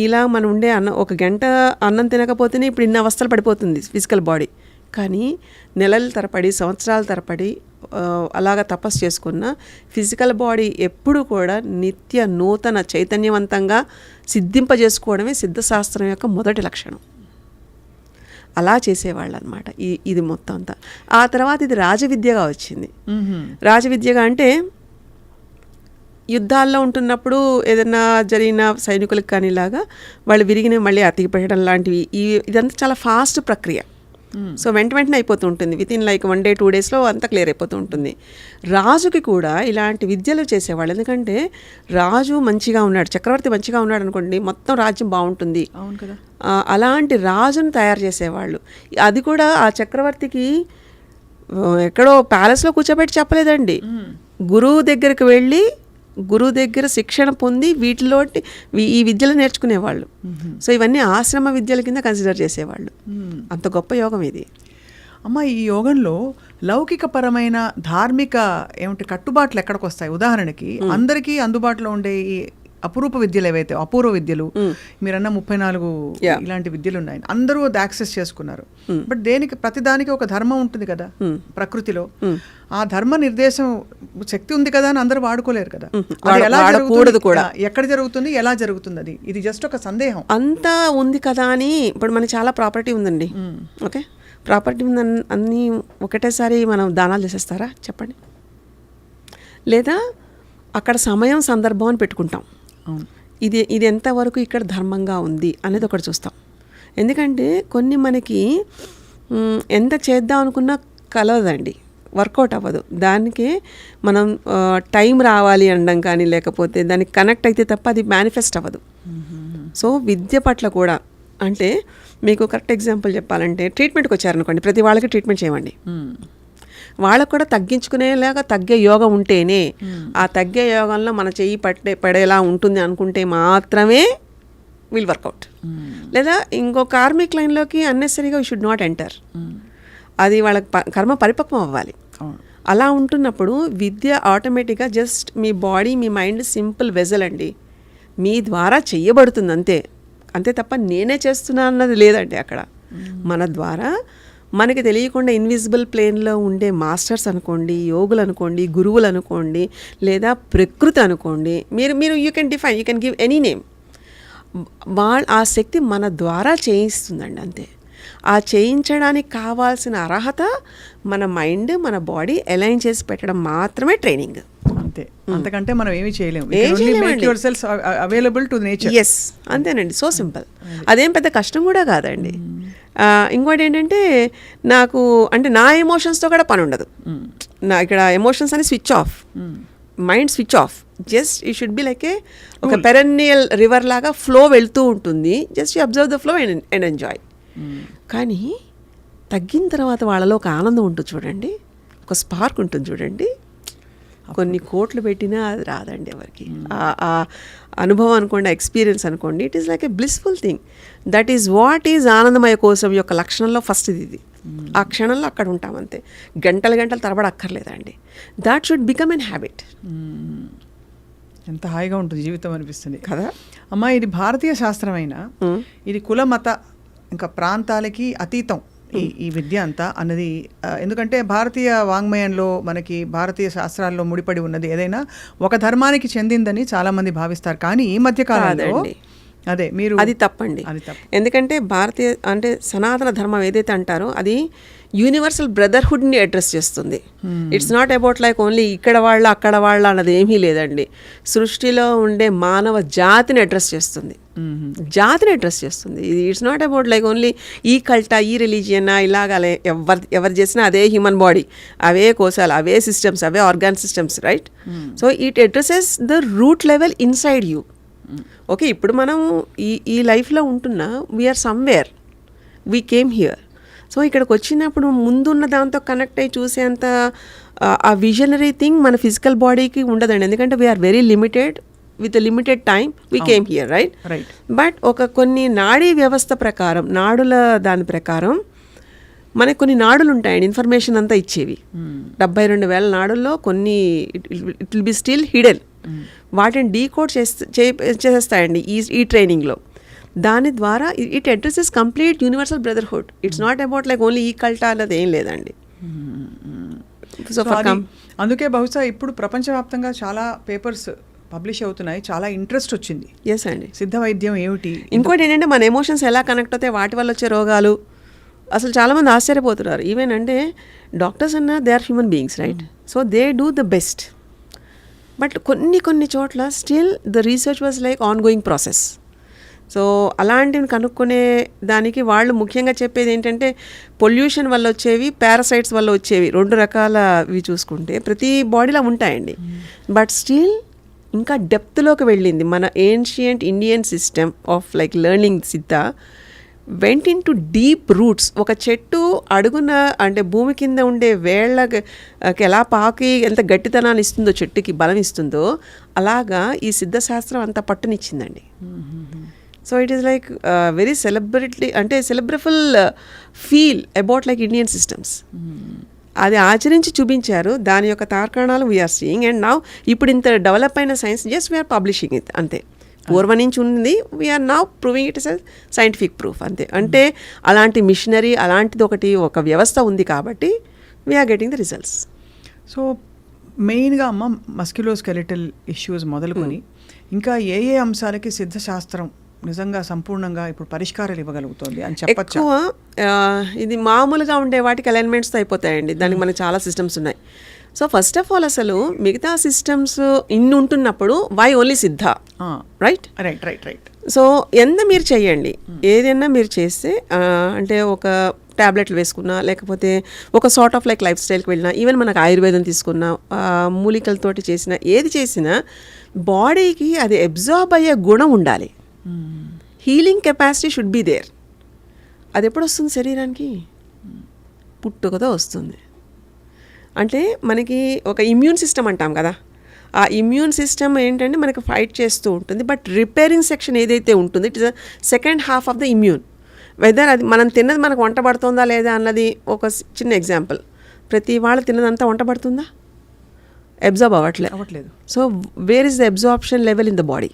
ఇలా మనం ఉండే ఒక గంట అన్నం తినకపోతేనే ఇప్పుడు ఇన్ని అవస్థలు పడిపోతుంది ఫిజికల్ బాడీ. కానీ నెలల తరబడి, సంవత్సరాల తరబడి అలాగా తపస్సు చేసుకున్న ఫిజికల్ బాడీ ఎప్పుడు కూడా నిత్య నూతన చైతన్యవంతంగా సిద్ధింపజేసుకోవడమే సిద్ధశాస్త్రం యొక్క మొదటి లక్షణం. అలా చేసేవాళ్ళు అనమాట. ఇది మొత్తం అంతా. ఆ తర్వాత ఇది రాజవిద్యగా వచ్చింది. రాజవిద్యగా అంటే యుద్ధాల్లో ఉంటున్నప్పుడు ఏదైనా జరిగిన సైనికులకు కానీ ఇలాగా వాళ్ళు విరిగిన మళ్ళీ అతికి పెట్టడం లాంటివి, ఇదంతా చాలా ఫాస్ట్ ప్రక్రియ. సో వెంటనే అయిపోతూ ఉంటుంది. వితిన్ లైక్ 1 day 2 daysలో అంతా క్లియర్ అయిపోతూ ఉంటుంది. రాజుకి కూడా ఇలాంటి విద్యలు చేసేవాళ్ళు. ఎందుకంటే రాజు మంచిగా ఉన్నాడు, చక్రవర్తి మంచిగా ఉన్నాడు అనుకోండి, మొత్తం రాజ్యం బాగుంటుంది. అవును కదా. అలాంటి రాజును తయారు చేసేవాళ్ళు. అది కూడా ఆ చక్రవర్తికి ఎక్కడో ప్యాలెస్లో కూర్చోబెట్టి చెప్పలేదండి. గురువు దగ్గరికి వెళ్ళి గురువు దగ్గర శిక్షణ పొంది వీటిలో ఈ విద్యలు నేర్చుకునేవాళ్ళు. సో ఇవన్నీ ఆశ్రమ విద్యల కింద కన్సిడర్ చేసేవాళ్ళు. అంత గొప్ప యోగం ఇది. అమ్మ, ఈ యోగంలో లౌకికపరమైన ధార్మిక కట్టుబాట్లు ఎక్కడికి వస్తాయి? ఉదాహరణకి అందరికీ అందుబాటులో ఉండే ఈ అపురూప విద్యలు ఏవైతే అపూర్వ విద్యలు మీరన్న 34 ఇలాంటి విద్యలు ఉన్నాయి, అందరూ అది యాక్సెస్ చేసుకున్నారు. బట్ ప్రతిదానికి ఒక ధర్మం ఉంటుంది కదా ప్రకృతిలో. ఆ ధర్మ నిర్దేశం శక్తి ఉంది కదా అని అందరూ వాడుకోలేరు కదా. అది ఎలా జరుగుతుంది, ఎక్కడ జరుగుతుంది, ఎలా జరుగుతుంది? ఇది జస్ట్ ఒక సందేహం. అంతా ఉంది కదా అని. ఇప్పుడు మనకి చాలా ప్రాపర్టీ ఉందండి. ఓకే, ప్రాపర్టీ ఉందని అన్నీ ఒకటేసారి మనం దానాలు చేసేస్తారా చెప్పండి? లేదా అక్కడ సమయం సందర్భం అని పెట్టుకుంటాం. ఇది ఎంతవరకు ఇక్కడ ధర్మంగా ఉంది అనేది ఒకటి చూస్తాం. ఎందుకంటే కొన్ని మనకి ఎంత చేద్దాం అనుకున్నా కలవదండి, వర్కౌట్ అవ్వదు. దానికి మనం టైం రావాలి అనడం కానీ, లేకపోతే దానికి కనెక్ట్ అయితే తప్ప అది మేనిఫెస్ట్ అవ్వదు. సో విద్య పట్ల కూడా అంటే మీకు కరెక్ట్ ఎగ్జాంపుల్ చెప్పాలంటే, ట్రీట్మెంట్కి వచ్చారనుకోండి, ప్రతి వాళ్ళకి ట్రీట్మెంట్ చేయమండి. వాళ్ళకు కూడా తగ్గించుకునేలాగా తగ్గే యోగం ఉంటేనే, ఆ తగ్గే యోగంలో మన చెయ్యి పడేలా ఉంటుంది అనుకుంటే మాత్రమే విల్ వర్కౌట్. లేదా ఇంకో కార్మిక్ లైన్లోకి అన్నెసరీగా వీ షుడ్ నాట్ ఎంటర్. అది వాళ్ళకి కర్మ పరిపక్వం అవ్వాలి. అలా ఉంటున్నప్పుడు విద్య ఆటోమేటిక్గా జస్ట్ మీ బాడీ మీ మైండ్ సింపుల్ వెజల్ అండి, మీ ద్వారా చెయ్యబడుతుంది అంతే తప్ప నేనే చేస్తున్నా అన్నది లేదండి. అక్కడ మన ద్వారా మనకి తెలియకుండా ఇన్విజిబుల్ ప్లేన్లో ఉండే మాస్టర్స్ అనుకోండి, యోగులు అనుకోండి, గురువులు అనుకోండి, లేదా ప్రకృతి అనుకోండి, మీరు you can define, you can give any name. ఆ శక్తి మన ద్వారా చేయిస్తుందండి అంతే. ఆ చేయించడానికి కావాల్సిన అర్హత మన మైండ్ మన బాడీ అలైన్ చేసి పెట్టడం మాత్రమే ట్రైనింగ్. అంతే, అంతకంటే మనం ఏమీ చేయలేము. Available to nature. ఎస్, అంతేనండి. So simple. అదేం పెద్ద కష్టం కూడా కాదండి. ఇంకోటి ఏంటంటే నాకు అంటే నా ఎమోషన్స్తో కూడా పని ఉండదు. నా ఇక్కడ ఎమోషన్స్ అని switch off, mind switch off. Just you should be like ఒక పెరన్నియల్ రివర్ లాగా ఫ్లో వెళ్తూ ఉంటుంది. Just you observe the flow and enjoy. కానీ తగ్గిన తర్వాత వాళ్ళలో ఒక ఆనందం ఉంటుంది చూడండి, ఒక స్పార్క్ ఉంటుంది చూడండి. కొన్ని కోట్లు పెట్టినా అది రాదండి ఎవరికి. ఆ అనుభవం అనుకోండి, ఎక్స్పీరియన్స్ అనుకోండి, it is like a blissful thing. That is what is ఆనందమయ కోసం యొక్క లక్షణంలో ఫస్ట్ ఇది. ఆ క్షణంలో అక్కడ ఉంటాం అంతే, గంటల తరబడి అక్కర్లేదండి. That should become an habit. ఎంత హాయిగా ఉంటుంది జీవితం అనిపిస్తుంది కదా అమ్మా. ఇది భారతీయ శాస్త్రమైన, ఇది కుల మత ఇంకా ప్రాంతాలకి అతీతం ఈ విద్య అంతా అన్నది. ఎందుకంటే భారతీయ వాంగ్మయంలో మనకి భారతీయ శాస్త్రాల్లో ముడిపడి ఉన్నది ఏదైనా ఒక ధర్మానికి చెందిందని చాలా మంది భావిస్తారు. కానీ ఈ మధ్య కాలంలో అది తప్పండి. ఎందుకంటే భారతీయ అంటే సనాతన ధర్మం ఏదైతే అంటారో అది యూనివర్సల్ బ్రదర్హుడ్ని అడ్రస్ చేస్తుంది. It's not about like only ఇక్కడ వాళ్ళ అక్కడ వాళ్ళ అన్నది ఏమీ లేదండి. సృష్టిలో ఉండే మానవ జాతిని అడ్రస్ చేస్తుంది. ఇది it's not about like only ఈ కల్టా, ఈ రిలీజియన్ ఇలాగా ఎవరు చేసినా అదే హ్యూమన్ బాడీ, అవే కోశాలు, అవే సిస్టమ్స్, అవే organ systems, right? So it addresses the root level inside you. Okay, ఇప్పుడు మనం ఈ లైఫ్లో ఉంటున్నా, we are somewhere, we came here. So ఇక్కడికి వచ్చినప్పుడు ముందున్న దాంతో కనెక్ట్ అయ్యి చూసేంత ఆ విజనరీ థింగ్ మన ఫిజికల్ బాడీకి ఉండదండి. ఎందుకంటే we're very limited with limited time we came here, right? But కొన్ని నాడీ వ్యవస్థ ప్రకారం, నాడుల దాని ప్రకారం మనకి కొన్ని నాడులు ఉంటాయండి ఇన్ఫర్మేషన్ అంతా ఇచ్చేవి. 72,000 నాడుల్లో కొన్ని it will B still hidden. వాటిని డీకోడ్ చేసేస్తాయండి ఈ ట్రైనింగ్లో. దాని ద్వారా it addresses complete universal brotherhood. It's not about like only ఈ కల్టా అన్నది ఏం లేదండి. సో అందుకే బహుశా ఇప్పుడు ప్రపంచవ్యాప్తంగా చాలా పేపర్స్ పబ్లిష్ అవుతున్నాయి, చాలా ఇంట్రెస్ట్ వచ్చింది. ఎస్ అండి. సిద్ధ వైద్యం ఏమిటి? ఇంకోటి ఏంటంటే మన ఎమోషన్స్ ఎలా కనెక్ట్ అవుతాయి, వాటి వల్ల వచ్చే రోగాలు, అసలు చాలామంది ఆశ్చర్యపోతున్నారు. ఈవెన్ అంటే డాక్టర్స్ అన్నా they are human beings, right? So they do the best. But కొన్ని చోట్ల still the research was like ongoing process. So అలాంటివి కనుక్కునే దానికి వాళ్ళు ముఖ్యంగా చెప్పేది ఏంటంటే పొల్యూషన్ వల్ల వచ్చేవి, పారాసైట్స్ వల్ల వచ్చేవి 2 రకాలవి చూసుకుంటే ప్రతి బాడీలో ఉంటాయండి. బట్ స్టిల్ ఇంకా డెప్త్లోకి వెళ్ళింది మన ancient Indian system of like learning Siddha went into deep roots. ఒక చెట్టు అడుగున అంటే భూమి కింద ఉండే వేళ్ళకి ఎలా పాకి ఎంత గట్టితనాన్ని ఇస్తుందో, చెట్టుకి బలం ఇస్తుందో, అలాగా ఈ సిద్ధశాస్త్రం అంత పట్టునిచ్చిందండి. So it is like very సెలబ్రఫుల్ feel about like Indian systems. అది ఆచరించి చూపించారు. దాని యొక్క తార్కాణాలు వీఆర్ సీయింగ్. అండ్ నౌ ఇప్పుడు ఇంత డెవలప్ అయిన science just we are publishing it, అంతే. పూర్వం నుంచి ఉంది, we are now proving it is scientific proof, అంతే. అంటే అలాంటి మిషనరీ అలాంటిది ఒక వ్యవస్థ ఉంది కాబట్టి we are getting the results. So మెయిన్గా అమ్మ మస్క్యులోస్కెలిటల్ ఇష్యూస్ మొదలుకొని ఇంకా ఏ అంశాలకి సిద్ధశాస్త్రం నిజంగా సంపూర్ణంగా ఇప్పుడు పరిష్కారాలు ఇవ్వగలుగుతుంది అని చెప్పచ్చు? ఎక్కువ ఇది మామూలుగా ఉండే వాటికి అలైన్మెంట్స్తో అయిపోతాయండి. దానికి మనకి చాలా సిస్టమ్స్ ఉన్నాయి. సో ఫస్ట్ ఆఫ్ ఆల్ అసలు మిగతా సిస్టమ్స్ ఇన్ని ఉంటున్నప్పుడు వై ఓన్లీ సిద్ధ, రైట్? రైట్. సో ఎంత మీరు చెయ్యండి, ఏదైనా మీరు చేస్తే అంటే ఒక ట్యాబ్లెట్లు వేసుకున్నా, లేకపోతే ఒక సార్ట్ ఆఫ్ లైక్ లైఫ్ స్టైల్కి వెళ్ళినా, ఈవెన్ మనకు ఆయుర్వేదం తీసుకున్నా, మూలికలతోటి చేసినా, ఏది చేసినా బాడీకి అది అబ్జార్బ్ అయ్యే గుణం ఉండాలి. Healing capacity should be there. అది ఎప్పుడు వస్తుంది శరీరానికి? పుట్టుకతో వస్తుంది. అంటే మనకి ఒక ఇమ్యూన్ సిస్టమ్ అంటాం కదా, ఆ ఇమ్యూన్ సిస్టమ్ ఏంటంటే మనకి ఫైట్ చేస్తూ ఉంటుంది. బట్ రిపేరింగ్ సెక్షన్ ఏదైతే ఉంటుందో it is the second half of the immune. Whether అది మనం తిన్నది మనకు వంట పడుతుందా లేదా అన్నది ఒక చిన్న ఎగ్జాంపుల్. ప్రతి వాళ్ళు తిన్నదంతా వంట పడుతుందా? అబ్జార్బ్ అవ్వట్లేదు. So where is the absorption level in the body?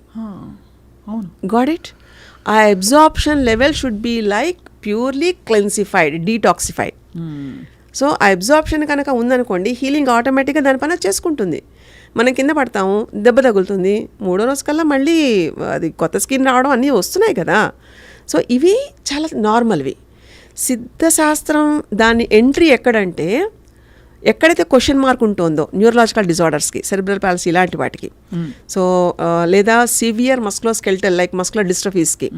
Got it? ఆ absorption level should be like purely క్లెన్సిఫైడ్, డీటాక్సిఫైడ్. సో ఆ అబ్జార్ప్షన్ కనుక ఉందనుకోండి, హీలింగ్ ఆటోమేటిక్గా దాని పని చేసుకుంటుంది. మనం కింద పడతాము, దెబ్బ తగులుతుంది, 3వ రోజు కల్లా మళ్ళీ అది కొత్త స్కిన్ రావడం అన్నీ వస్తున్నాయి కదా. సో ఇవి చాలా నార్మల్వి. సిద్ధశాస్త్రం దాని ఎంట్రీ ఎక్కడంటే ఎక్కడైతే క్వశ్చన్ మార్క్ ఉంటుందో న్యూరలాజికల్ డిజార్డర్స్కి, సెరిబ్రల్ పాలసీ ఇలాంటి వాటికి, సో లేదా సివియర్ మస్కులోస్కెలిటల్ లైక్ మస్కులర్ డిస్ట్రఫీస్కి,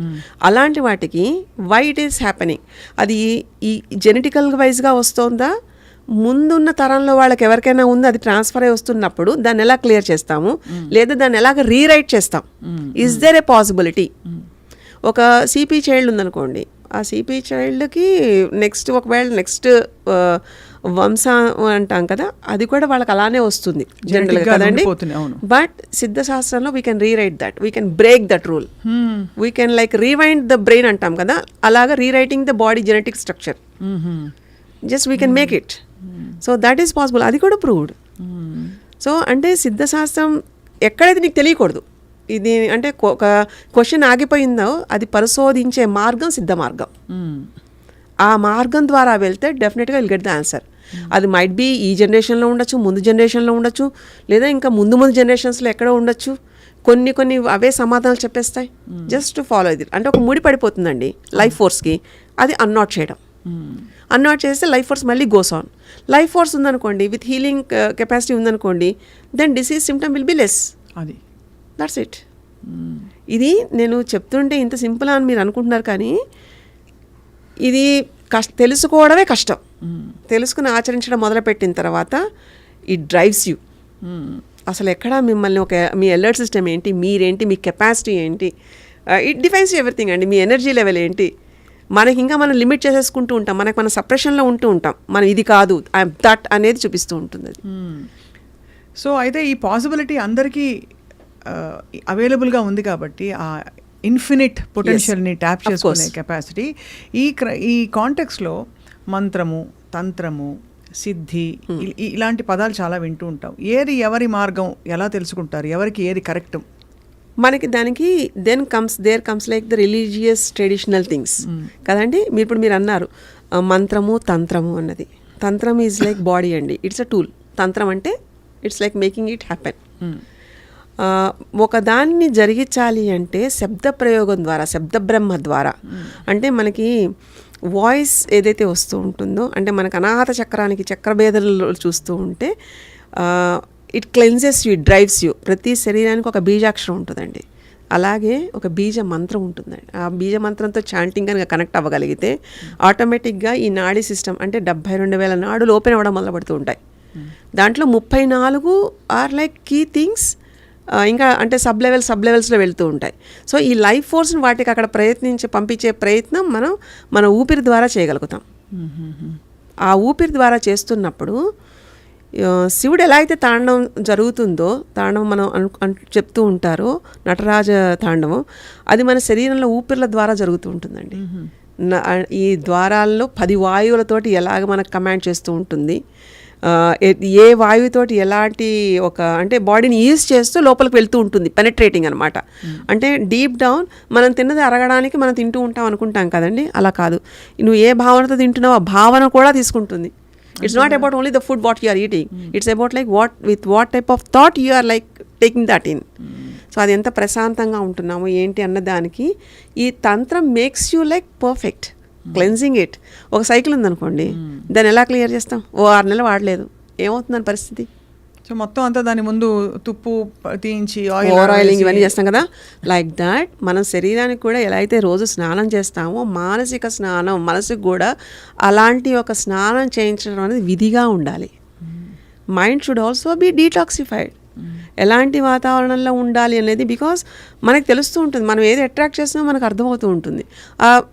అలాంటి వాటికి వై ఇట్ ఈస్ హ్యాపెనింగ్, అది ఈ జెనెటికల్ వైజ్గా వస్తుందా, ముందున్న తరంలో వాళ్ళకి ఎవరికైనా ఉంది, అది ట్రాన్స్ఫర్ అయి వస్తున్నప్పుడు దాన్ని ఎలా క్లియర్ చేస్తాము, లేదా దాన్ని ఎలాగ రీరైట్ చేస్తాం? Is there a possibility? ఒక సిపి చైల్డ్ ఉందనుకోండి, ఆ సిపి చైల్డ్కి ఒకవేళ నెక్స్ట్ వంశం అంటాం కదా, అది కూడా వాళ్ళకి అలానే వస్తుంది జనరల్గా కదండి. బట్ సిద్ధశాస్త్రంలో we can rewrite that, we can break that rule, we can like rewind the brain అంటాం కదా, అలాగా rewriting the body genetic structure, just we can make it. So that is possible, అది కూడా ప్రూవ్డ్. సో అంటే సిద్ధశాస్త్రం ఎక్కడైతే నీకు తెలియకూడదు, ఇది అంటే ఒక క్వశ్చన్ ఆగిపోయిందో అది పరిశోధించే మార్గం సిద్ధ మార్గం. ఆ మార్గం ద్వారా వెళ్తే డెఫినెట్గా విల్ గెట్ ద ఆన్సర్. అది మైట్ బీ ఈ జనరేషన్లో ఉండొచ్చు, ముందు జనరేషన్లో ఉండొచ్చు, లేదా ఇంకా ముందు జనరేషన్స్లో ఎక్కడో ఉండొచ్చు. కొన్ని అవే సమాధానాలు చెప్పేస్తాయి. జస్ట్ ఫాలో ఇది అంటే ఒక ముడి పడిపోతుందండి లైఫ్ ఫోర్స్కి, అది అన్నాట్ చేయడం. అన్నాట్ చేస్తే లైఫ్ ఫోర్స్ మళ్ళీ గోస్ ఆన్. లైఫ్ ఫోర్స్ ఉందనుకోండి, విత్ హీలింగ్ కెపాసిటీ ఉందనుకోండి, then disease symptom will be less. అది దట్స్ ఇట్. ఇది నేను చెప్తుంటే ఇంత సింపుల్ అని మీరు అనుకుంటున్నారు, కానీ ఇది తెలుసుకోవడమే కష్టం. తెలుసుకుని ఆచరించడం మొదలుపెట్టిన తర్వాత ఇట్ డ్రైవ్స్ యూ. అసలు ఎక్కడ మిమ్మల్ని మీ అలర్ట్ సిస్టమ్ ఏంటి, మీరేంటి, మీ కెపాసిటీ ఏంటి, ఇట్ డిఫైన్స్ ఎవ్రీథింగ్ అండి. మీ ఎనర్జీ లెవెల్ ఏంటి, మనకి ఇంకా మనం లిమిట్ చేసేసుకుంటూ ఉంటాం, మన సప్రెషన్లో ఉంటూ ఉంటాం, మనం ఇది కాదు ఐఎమ్ దట్ అనేది చూపిస్తూ ఉంటుంది అది. సో అయితే ఈ పాసిబిలిటీ అందరికీ అవైలబుల్గా ఉంది కాబట్టి ఆ ఇన్ఫినిట్ పొటెన్షియల్ని ట్యాప్ చేసుకునే కెపాసిటీ ఈ కాంటెక్స్లో మంత్రము, తంత్రము, సిద్ధి ఇలాంటి పదాలు చాలా వింటూ ఉంటాం. ఏది ఎవరి మార్గం ఎలా తెలుసుకుంటారు, ఎవరికి ఏది కరెక్ట్? మనకి దానికి there comes like the religious traditional things కదండి. ఇప్పుడు మీరు అన్నారు మంత్రము, తంత్రము అన్నది. తంత్రం ఈజ్ లైక్ బాడీ అండి, ఇట్స్ అ టూల్. తంత్రం అంటే it's like making it happen. ఒక దాన్ని జరిగించాలి అంటే శబ్ద ప్రయోగం ద్వారా, శబ్ద బ్రహ్మ ద్వారా. అంటే మనకి వాయిస్ ఏదైతే వస్తూ ఉంటుందో, అంటే మనకు అనాహత చక్రానికి చక్రభేదాలు చూస్తూ ఉంటే it cleanses you, it drives you. ప్రతి శరీరానికి ఒక బీజాక్షరం ఉంటుందండి, అలాగే ఒక బీజ మంత్రం ఉంటుందండి. ఆ బీజ మంత్రంతో చాంటింగ్ కనుక కనెక్ట్ అవ్వగలిగితే ఆటోమేటిక్గా ఈ నాడీ సిస్టమ్ అంటే 72,000 నాడులు ఓపెన్ అవ్వడం మొదలుపడుతూ ఉంటాయి. దాంట్లో 34 ఆర్ లైక్ కీ థింగ్స్, ఇంకా అంటే సబ్ లెవెల్స్లో వెళ్తూ ఉంటాయి. సో ఈ లైఫ్ ఫోర్స్ని వాటికి అక్కడ పంపించే ప్రయత్నం మన ఊపిరి ద్వారా చేయగలుగుతాం. ఆ ఊపిరి ద్వారా చేస్తున్నప్పుడు శివుడు ఎలా అయితే తాండవం జరుగుతుందో, తాండవం మనం చెప్తూ ఉంటారో నటరాజ తాండవం, అది మన శరీరంలో ఊపిర్ల ద్వారా జరుగుతూ ఉంటుందండి. ఈ ద్వారాల్లో 10 వాయువులతోటి ఎలాగ మనకు కమాండ్ చేస్తూ ఉంటుంది, ఏ వాయువుతోటి ఎలాంటి అంటే బాడీని యూజ్ చేస్తూ లోపలికి వెళ్తూ ఉంటుంది, పెనట్రేటింగ్ అనమాట. అంటే డీప్ డౌన్ మనం తిన్నది అరగడానికి మనం తింటూ ఉంటాం అనుకుంటాం కదండి, అలా కాదు. నువ్వు ఏ భావనతో తింటున్నావో ఆ భావన కూడా తీసుకుంటుంది. It's not about only the food what you are eating. It's about like what type of thought you are like taking that in. So అది ఎంత ప్రశాంతంగా ఉంటున్నాము ఏంటి అన్న దానికి ఈ తంత్రం makes you like perfect cleansing it. ఒక సైకిల్ ఉందనుకోండి, దాన్ని ఎలా క్లియర్ చేస్తాం? 6 నెలలు వాడలేదు, ఏమవుతుందని పరిస్థితి? సో మొత్తం అంతా దాని ముందు తుప్పు తీయించి ఆయిలింగ్ ఇవన్నీ చేస్తాం కదా. లైక్ దాట్ మనం శరీరానికి కూడా ఎలా అయితే రోజు స్నానం చేస్తామో, మానసిక స్నానం మనసుకు కూడా అలాంటి ఒక స్నానం చేయించడం అనేది విధిగా ఉండాలి. Mind should also be detoxified. ఎలాంటి వాతావరణంలో ఉండాలి అనేది బికాస్ మనకు తెలుస్తూ ఉంటుంది, మనం ఏది అట్రాక్ట్ చేస్తున్నామో మనకు అర్థమవుతూ ఉంటుంది.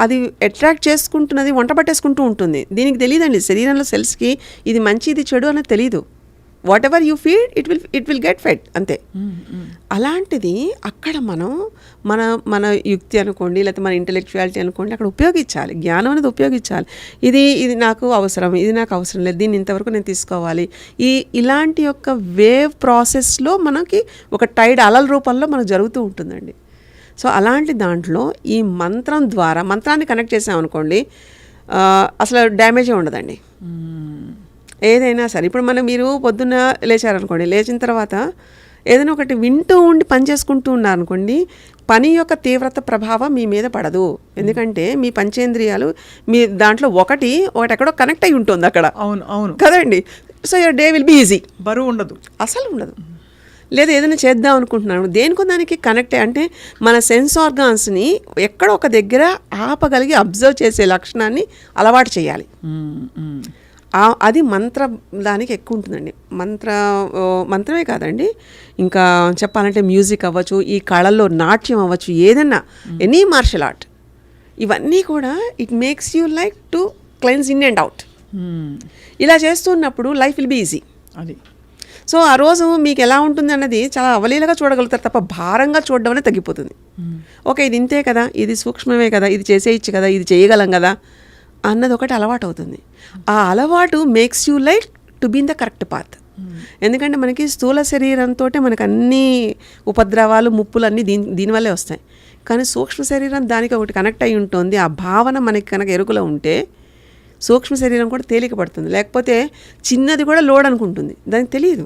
అది అట్రాక్ట్ చేసుకుంటున్నది వంట పట్టేసుకుంటూ ఉంటుంది. దీనికి తెలియదండి, శరీరంలో సెల్స్కి ఇది మంచి ఇది చెడు అనేది తెలీదు. What ever you feed it will get fed, అంతే. అలాంటిది అక్కడ మనం మన యుక్తి అనుకోండి, లేకపోతే మన ఇంటెలెక్చువాలిటీ అనుకోండి, అక్కడ ఉపయోగించాలి, జ్ఞానం అనేది ఉపయోగించాలి. ఇది నాకు అవసరం, ఇది నాకు అవసరం లేదు, దీన్ని ఇంతవరకు నేను తీసుకోవాలి. ఇలాంటి యొక్క వేవ్ ప్రాసెస్లో మనకి ఒక టైడ్ అలల రూపంలో మనకు జరుగుతూ ఉంటుందండి. సో అలాంటి దాంట్లో ఈ మంత్రం ద్వారా, మంత్రాన్ని కనెక్ట్ చేసామనుకోండి, అసలు డ్యామేజే ఉండదండి ఏదైనా సరే. ఇప్పుడు మీరు పొద్దున్న లేచారనుకోండి, లేచిన తర్వాత ఏదైనా ఒకటి వింటూ ఉండి పని చేసుకుంటూ ఉన్నారనుకోండి, పని యొక్క తీవ్రత ప్రభావం మీ మీద పడదు. ఎందుకంటే మీ పంచేంద్రియాలు మీ దాంట్లో ఒకటి ఎక్కడో కనెక్ట్ అయి ఉంటుంది అక్కడ. అవును కదండి. So your day will be easy, బరువు ఉండదు, అసలు ఉండదు. లేదా ఏదైనా చేద్దాం అనుకుంటున్నాను, దేనికో దానికి కనెక్ట్ అంటే మన సెన్స్ ఆర్గాన్స్ని ఎక్కడో ఒక దగ్గర ఆపగలిగి అబ్జర్వ్ చేసే లక్షణాన్ని అలవాటు చేయాలి. అది మంత్ర దానికి ఎక్కువ ఉంటుందండి. మంత్రమే కాదండి, ఇంకా చెప్పాలంటే మ్యూజిక్ అవ్వచ్చు, ఈ కళల్లో నాట్యం అవ్వచ్చు, ఏదన్నా ఎనీ మార్షల్ ఆర్ట్, ఇవన్నీ కూడా it makes you like to cleanse in and out. ఇలా చేస్తున్నప్పుడు లైఫ్ విల్ బీ ఈజీ. అది సో ఆ రోజు మీకు ఎలా ఉంటుంది అన్నది చాలా అవలీలగా చూడగలుగుతారు తప్ప భారంగా చూడడం అనేది తగ్గిపోతుంది. ఓకే, ఇది ఇంతే కదా, ఇది సూక్ష్మమే కదా, ఇది చేసేయచ్చు కదా, ఇది చేయగలం కదా అన్నది ఒకటి అలవాటు అవుతుంది. ఆ అలవాటు makes you like to be in the correct path. ఎందుకంటే మనకి స్థూల శరీరంతో మనకు అన్ని ఉపద్రవాలు ముప్పులు అన్నీ దీనివల్లే వస్తాయి. కానీ సూక్ష్మ శరీరం దానికి ఒకటి కనెక్ట్ అయి ఉంటుంది. ఆ భావన మనకి కనుక ఎరుకలో ఉంటే సూక్ష్మ శరీరం కూడా తేలిక పడుతుంది. లేకపోతే చిన్నది కూడా లోడ్ అనుకుంటుంది, దానికి తెలియదు.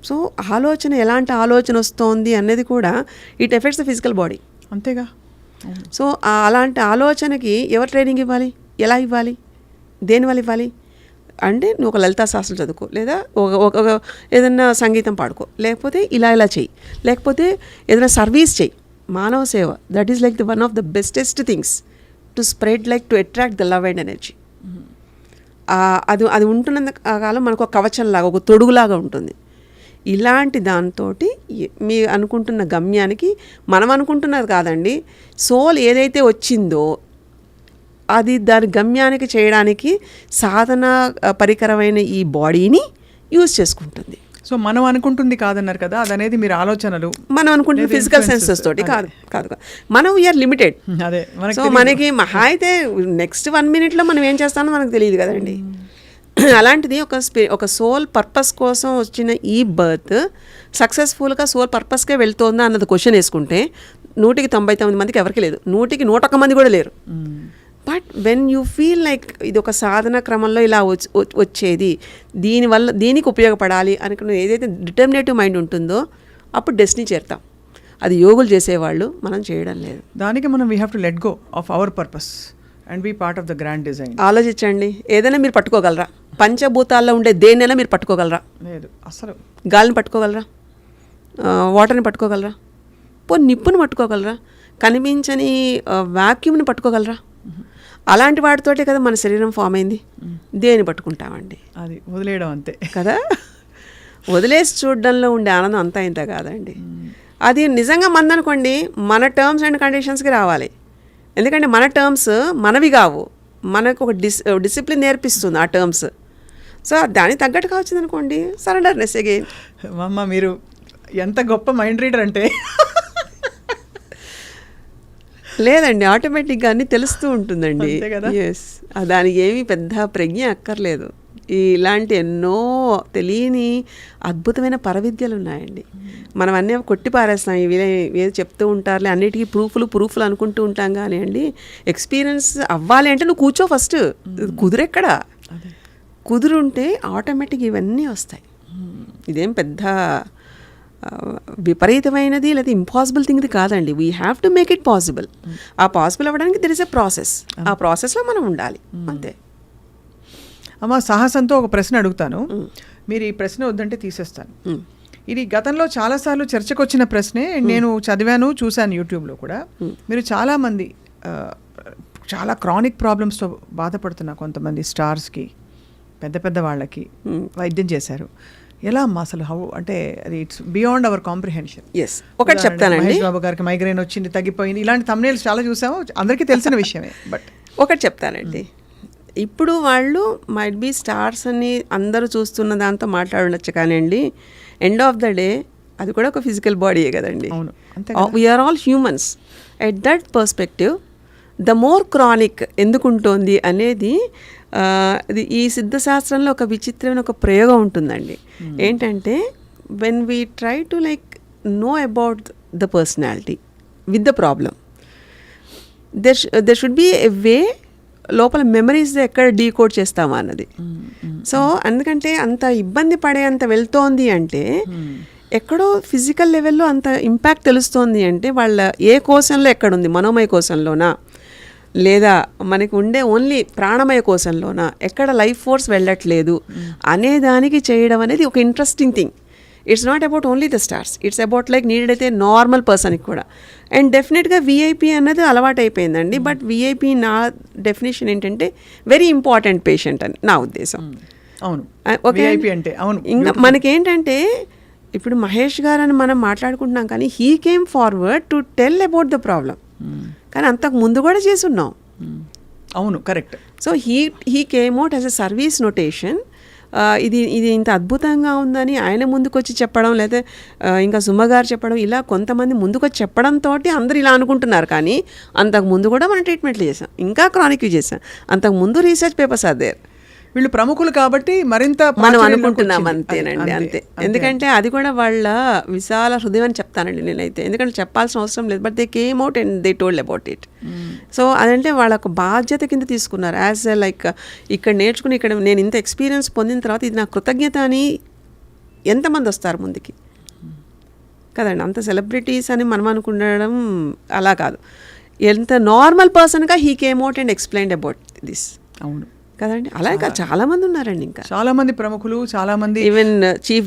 సో ఆలోచన ఎలాంటి ఆలోచన వస్తోంది అనేది కూడా it effects the physical body, అంతేగా. సో అలాంటి ఆలోచనకి ఎవరు ట్రైనింగ్ ఇవ్వాలి, ఎలా ఇవ్వాలి, దేనివల్ల ఇవ్వాలి అంటే నువ్వు ఒక లలితా శాస్త్రం చదువుకో, లేదా ఒక ఏదైనా సంగీతం పాడుకో, లేకపోతే ఇలా చెయ్యి, లేకపోతే ఏదైనా సర్వీస్ చెయ్యి, మానవ సేవ. That is like the one of the bestest things to spread, like to attract the love and energy. అది ఉంటున్నంత కాలం మనకు ఒక కవచంలాగా, ఒక తొడుగులాగా ఉంటుంది. ఇలాంటి దాంతో మీ అనుకుంటున్న గమ్యానికి, మనం అనుకుంటున్నది కాదండి, సోల్ ఏదైతే వచ్చిందో అది దాని గమ్యానికి చేయడానికి సాధన పరికరమైన ఈ బాడీని యూజ్ చేసుకుంటుంది. సో మనం అనుకుంటుంది కాదన్నారు కదా, అదనేది మీరు ఆలోచనలు, మనం అనుకుంటున్న ఫిజికల్ సెన్సెస్ తోటి కాదు. మనం వీఆర్ లిమిటెడ్. అదే సో మనకి మహా అయితే నెక్స్ట్ 1 minute మనం ఏం చేస్తామో మనకు తెలియదు కదండి. అలాంటిది ఒక సోల్ పర్పస్ కోసం వచ్చిన ఈ బర్త్ సక్సెస్ఫుల్గా సోల్ పర్పస్కే వెళ్తోందా అన్నది క్వశ్చన్ వేసుకుంటే 199 మందికి ఎవరికి లేదు, 101 మంది కూడా లేరు. But when you feel like ఇది ఒక సాధన క్రమంలో ఇలా వచ్చేది, దీనికి ఉపయోగపడాలి అనుకున్న ఏదైతే డిటర్మినేటివ్ మైండ్ ఉంటుందో అప్పుడు డెస్టినీ చేరుతాం. అది యోగులు చేసేవాళ్ళు, మనం చేయడం లేదు. దానికి మనం we have to let go of our purpose. And be part of the grand design. ఆలోచించండి, ఏదైనా మీరు పట్టుకోగలరా? పంచభూతాల్లో ఉండే దేన్నైనా మీరు పట్టుకోగలరా? లేదు అసలు. గాలిని పట్టుకోగలరా? వాటర్ని పట్టుకోగలరా? నిప్పుని పట్టుకోగలరా? కనిపించని వాక్యూమ్ని పట్టుకోగలరా? అలాంటి వాటితోటే కదా మన శరీరం ఫామ్ అయింది. దేని పట్టుకుంటామండి? అది వదిలేయడం అంతే కదా. వదిలేసి చూడడంలో ఉండే ఆనందం అంతా ఇంత కాదండి. అది నిజంగా మందనుకోండి, మన టర్మ్స్ అండ్ కండిషన్స్కి రావాలి. ఎందుకంటే మన టర్మ్స్ మనవి కావు, మనకు ఒక డిసిప్లిన్ నేర్పిస్తుంది ఆ టర్మ్స్. సో దానికి తగ్గట్టుగా వచ్చిందనుకోండి, సరెండర్నెస్ అగైన్. అమ్మ మీరు ఎంత గొప్ప మైండ్ రీడర్ అంటే. లేదండి, ఆటోమేటిక్గా అన్నీ తెలుస్తూ ఉంటుందండి. కదా. ఎస్, దానికి ఏమీ పెద్ద ప్రజ్ఞ అక్కర్లేదు. ఇలాంటి ఎన్నో తెలియని అద్భుతమైన పరవిద్యలు ఉన్నాయండి. మనం అన్నీ కొట్టి పారేస్తాం, ఇవి ఏదో చెప్తూ ఉంటారులే, అన్నిటికీ ప్రూఫ్లు అనుకుంటూ ఉంటాం. కానీ అండి, ఎక్స్పీరియన్స్ అవ్వాలి అంటే నువ్వు కూర్చో ఫస్ట్. కుదురెక్కడా? కుదురుంటే ఆటోమేటిక్ ఇవన్నీ వస్తాయి. ఇదేం పెద్ద విపరీతమైనది లేదా ఇంపాసిబుల్ థింగ్ది కాదండి. We have to make it possible. ఆ పాసిబుల్ అవ్వడానికి దెర్ ఇస్ ఎ ప్రాసెస్. ఆ ప్రాసెస్లో మనం ఉండాలి అంతే. అమ్మ సాహసంతో ఒక ప్రశ్న అడుగుతాను, మీరు ఈ ప్రశ్న వద్దంటే తీసేస్తాను. ఇది గతంలో చాలాసార్లు చర్చకు వచ్చిన ప్రశ్నే, నేను చదివాను, చూశాను యూట్యూబ్లో కూడా. మీరు చాలామంది చాలా క్రానిక్ ప్రాబ్లమ్స్తో బాధపడుతున్న కొంతమంది స్టార్స్కి, పెద్ద పెద్ద వాళ్ళకి వైద్యం చేశారు. ఎలా అమ్మా అసలు? హౌ అంటే అది it's beyond our comprehension. Yes, ఒకటి చెప్తానండి. మహేష్ బాబు గారికి మైగ్రేన్ వచ్చింది, తగ్గిపోయింది, ఇలాంటి thumbnails చాలా చూసాము, అందరికీ తెలిసిన విషయమే. బట్ ఒకటి చెప్తానండి, ఇప్పుడు వాళ్ళు మైట్ బీ స్టార్స్ అని అందరూ చూస్తున్న దాంతో మాట్లాడవచ్చు, కానీ అండి ఎండ్ ఆఫ్ ద డే అది కూడా ఒక ఫిజికల్ బాడీయే కదండి. అవును, అంతే. We're all humans. At that perspective the more chronic ఎందుకు ఉంటుంది అనేది ఈ సిద్ధశాస్త్రంలో ఒక విచిత్రమైన ఒక ప్రయోగం ఉంటుందండి. ఏంటంటే when we try to like know about the personality with the problem, there should be a way లోపల మెమరీస్ ఎక్కడ డీకోడ్ చేస్తామా అన్నది. సో అందుకంటే అంత ఇబ్బంది పడే అంత వెళ్తోంది అంటే ఎక్కడో ఫిజికల్ లెవెల్లో అంత ఇంపాక్ట్ తెలుస్తోంది అంటే వాళ్ళ ఏ కోశంలో ఎక్కడుంది, మనోమయ కోశంలోనా లేదా మనకి ఉండే ఓన్లీ ప్రాణమయ కోశంలోనా, ఎక్కడ లైఫ్ ఫోర్స్ వెళ్ళట్లేదు అనేదానికి చేయడం అనేది ఒక interesting thing. It's not about only the stars, it's about like needed అయితే నార్మల్ పర్సన్కి కూడా. అండ్ డెఫినెట్గా విఐపి అన్నది అలవాటు అయిపోయిందండి. బట్ విఐపి నా డెఫినేషన్ ఏంటంటే వెరీ ఇంపార్టెంట్ పేషెంట్ అని నా ఉద్దేశం. అవును, ఓకే. అంటే అవును, ఇంకా మనకేంటంటే ఇప్పుడు మహేష్ గారు అని మనం మాట్లాడుకుంటున్నాం, కానీ he came forward to tell about the problem. కానీ అంతకు ముందు కూడా చేసి ఉన్నాం. అవును, correct. So he came out as a service notation. ఇది ఇంత అద్భుతంగా ఉందని ఆయన ముందుకు వచ్చి చెప్పడం, లేదా ఇంకా సుమ గారు చెప్పడం, ఇలా కొంతమంది ముందుకు వచ్చి చెప్పడంతో అందరు ఇలా అనుకుంటున్నారు. కానీ అంతకు ముందు కూడా మనం ట్రీట్మెంట్లు చేసాం, ఇంకా క్రానిక్ చేసాం. అంతకు ముందు రీసెర్చ్ పేపర్స్ ఆర్ దేర్. వీళ్ళు ప్రముఖులు కాబట్టి మరింత మనం అనుకుంటున్నాం అంతేనండి, అంతే. ఎందుకంటే అది కూడా వాళ్ళ విశాల హృదయం అని చెప్తానండి నేనైతే. ఎందుకంటే చెప్పాల్సిన అవసరం లేదు, but they came out and they told about it. So అదంటే వాళ్ళ ఒక బాధ్యత కింద తీసుకున్నారు. యాజ్ లైక్ ఇక్కడ నేర్చుకుని ఇక్కడ నేను ఇంత ఎక్స్పీరియన్స్ పొందిన తర్వాత ఇది నా కృతజ్ఞత అని ఎంతమంది వస్తారు ముందుకి కదండి. అంత సెలబ్రిటీస్ అని మనం అనుకుండడం అలా కాదు. ఎంత నార్మల్ పర్సన్గా he came out and explained about this. అవును కదండి. అలాగే చాలా మంది ఉన్నారండి, ఇంకా చాలా మంది ప్రముఖులు, చాలా మంది ఈవెన్ చీఫ్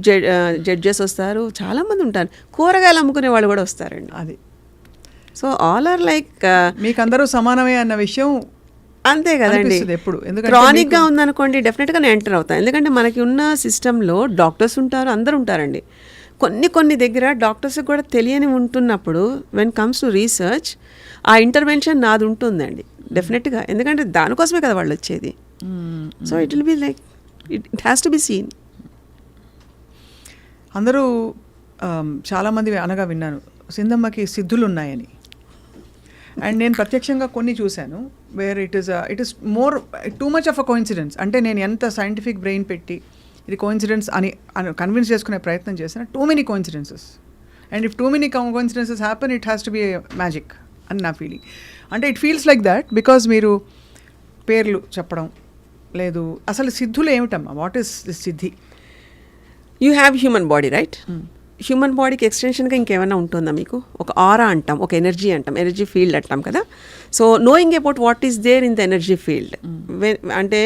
జడ్జెస్ వస్తారు, చాలా మంది ఉంటారు. కూరగాయలు అమ్ముకునే వాళ్ళు కూడా వస్తారండి. అది సో ఆల్ ఆర్ లైక్ మీకు అందరూ సమానమే అన్న విషయం అంతే కదండి. ఎప్పుడు క్రానిక్గా ఉందనుకోండి డెఫినెట్గా నేను ఎంటర్ అవుతాను. ఎందుకంటే మనకి ఉన్న సిస్టంలో డాక్టర్స్ ఉంటారు, అందరు ఉంటారండి. కొన్ని దగ్గర డాక్టర్స్కి కూడా తెలియని ఉంటున్నప్పుడు వెన్ కమ్స్ టు రీసెర్చ్ ఆ ఇంటర్వెన్షన్ నాది ఉంటుందండి డెఫినెట్గా. ఎందుకంటే దానికోసమే కదా వాళ్ళు వచ్చేది. So it will be like it has to be seen. అందరూ చాలామంది అనగా విన్నాను సింధమ్మకి సిద్ధులు ఉన్నాయని. అండ్ నేను ప్రత్యక్షంగా కొన్ని చూశాను where it is more too much of a coincidence. అంటే నేను ఎంత సైంటిఫిక్ బ్రెయిన్ పెట్టి ఇది కోఇన్సిడెన్స్ అని కన్విన్స్ చేసుకునే ప్రయత్నం చేసిన too many coincidences. And if too many coincidences happen it has to be magic అని నా ఫీలింగ్. అంటే it feels like that because మీరు పేర్లు చెప్పడం లేదు. అసలు సిద్ధులు ఏమిటమ్మా? What is this Siddhi? You have human body right. Human బాడీకి ఎక్స్టెన్షన్గా ఇంకేమైనా ఉంటుందా మీకు? ఒక ఆరా అంటాం, ఒక ఎనర్జీ అంటాం, ఎనర్జీ ఫీల్డ్ అంటాం కదా. So knowing about what is there in the energy field, అంటే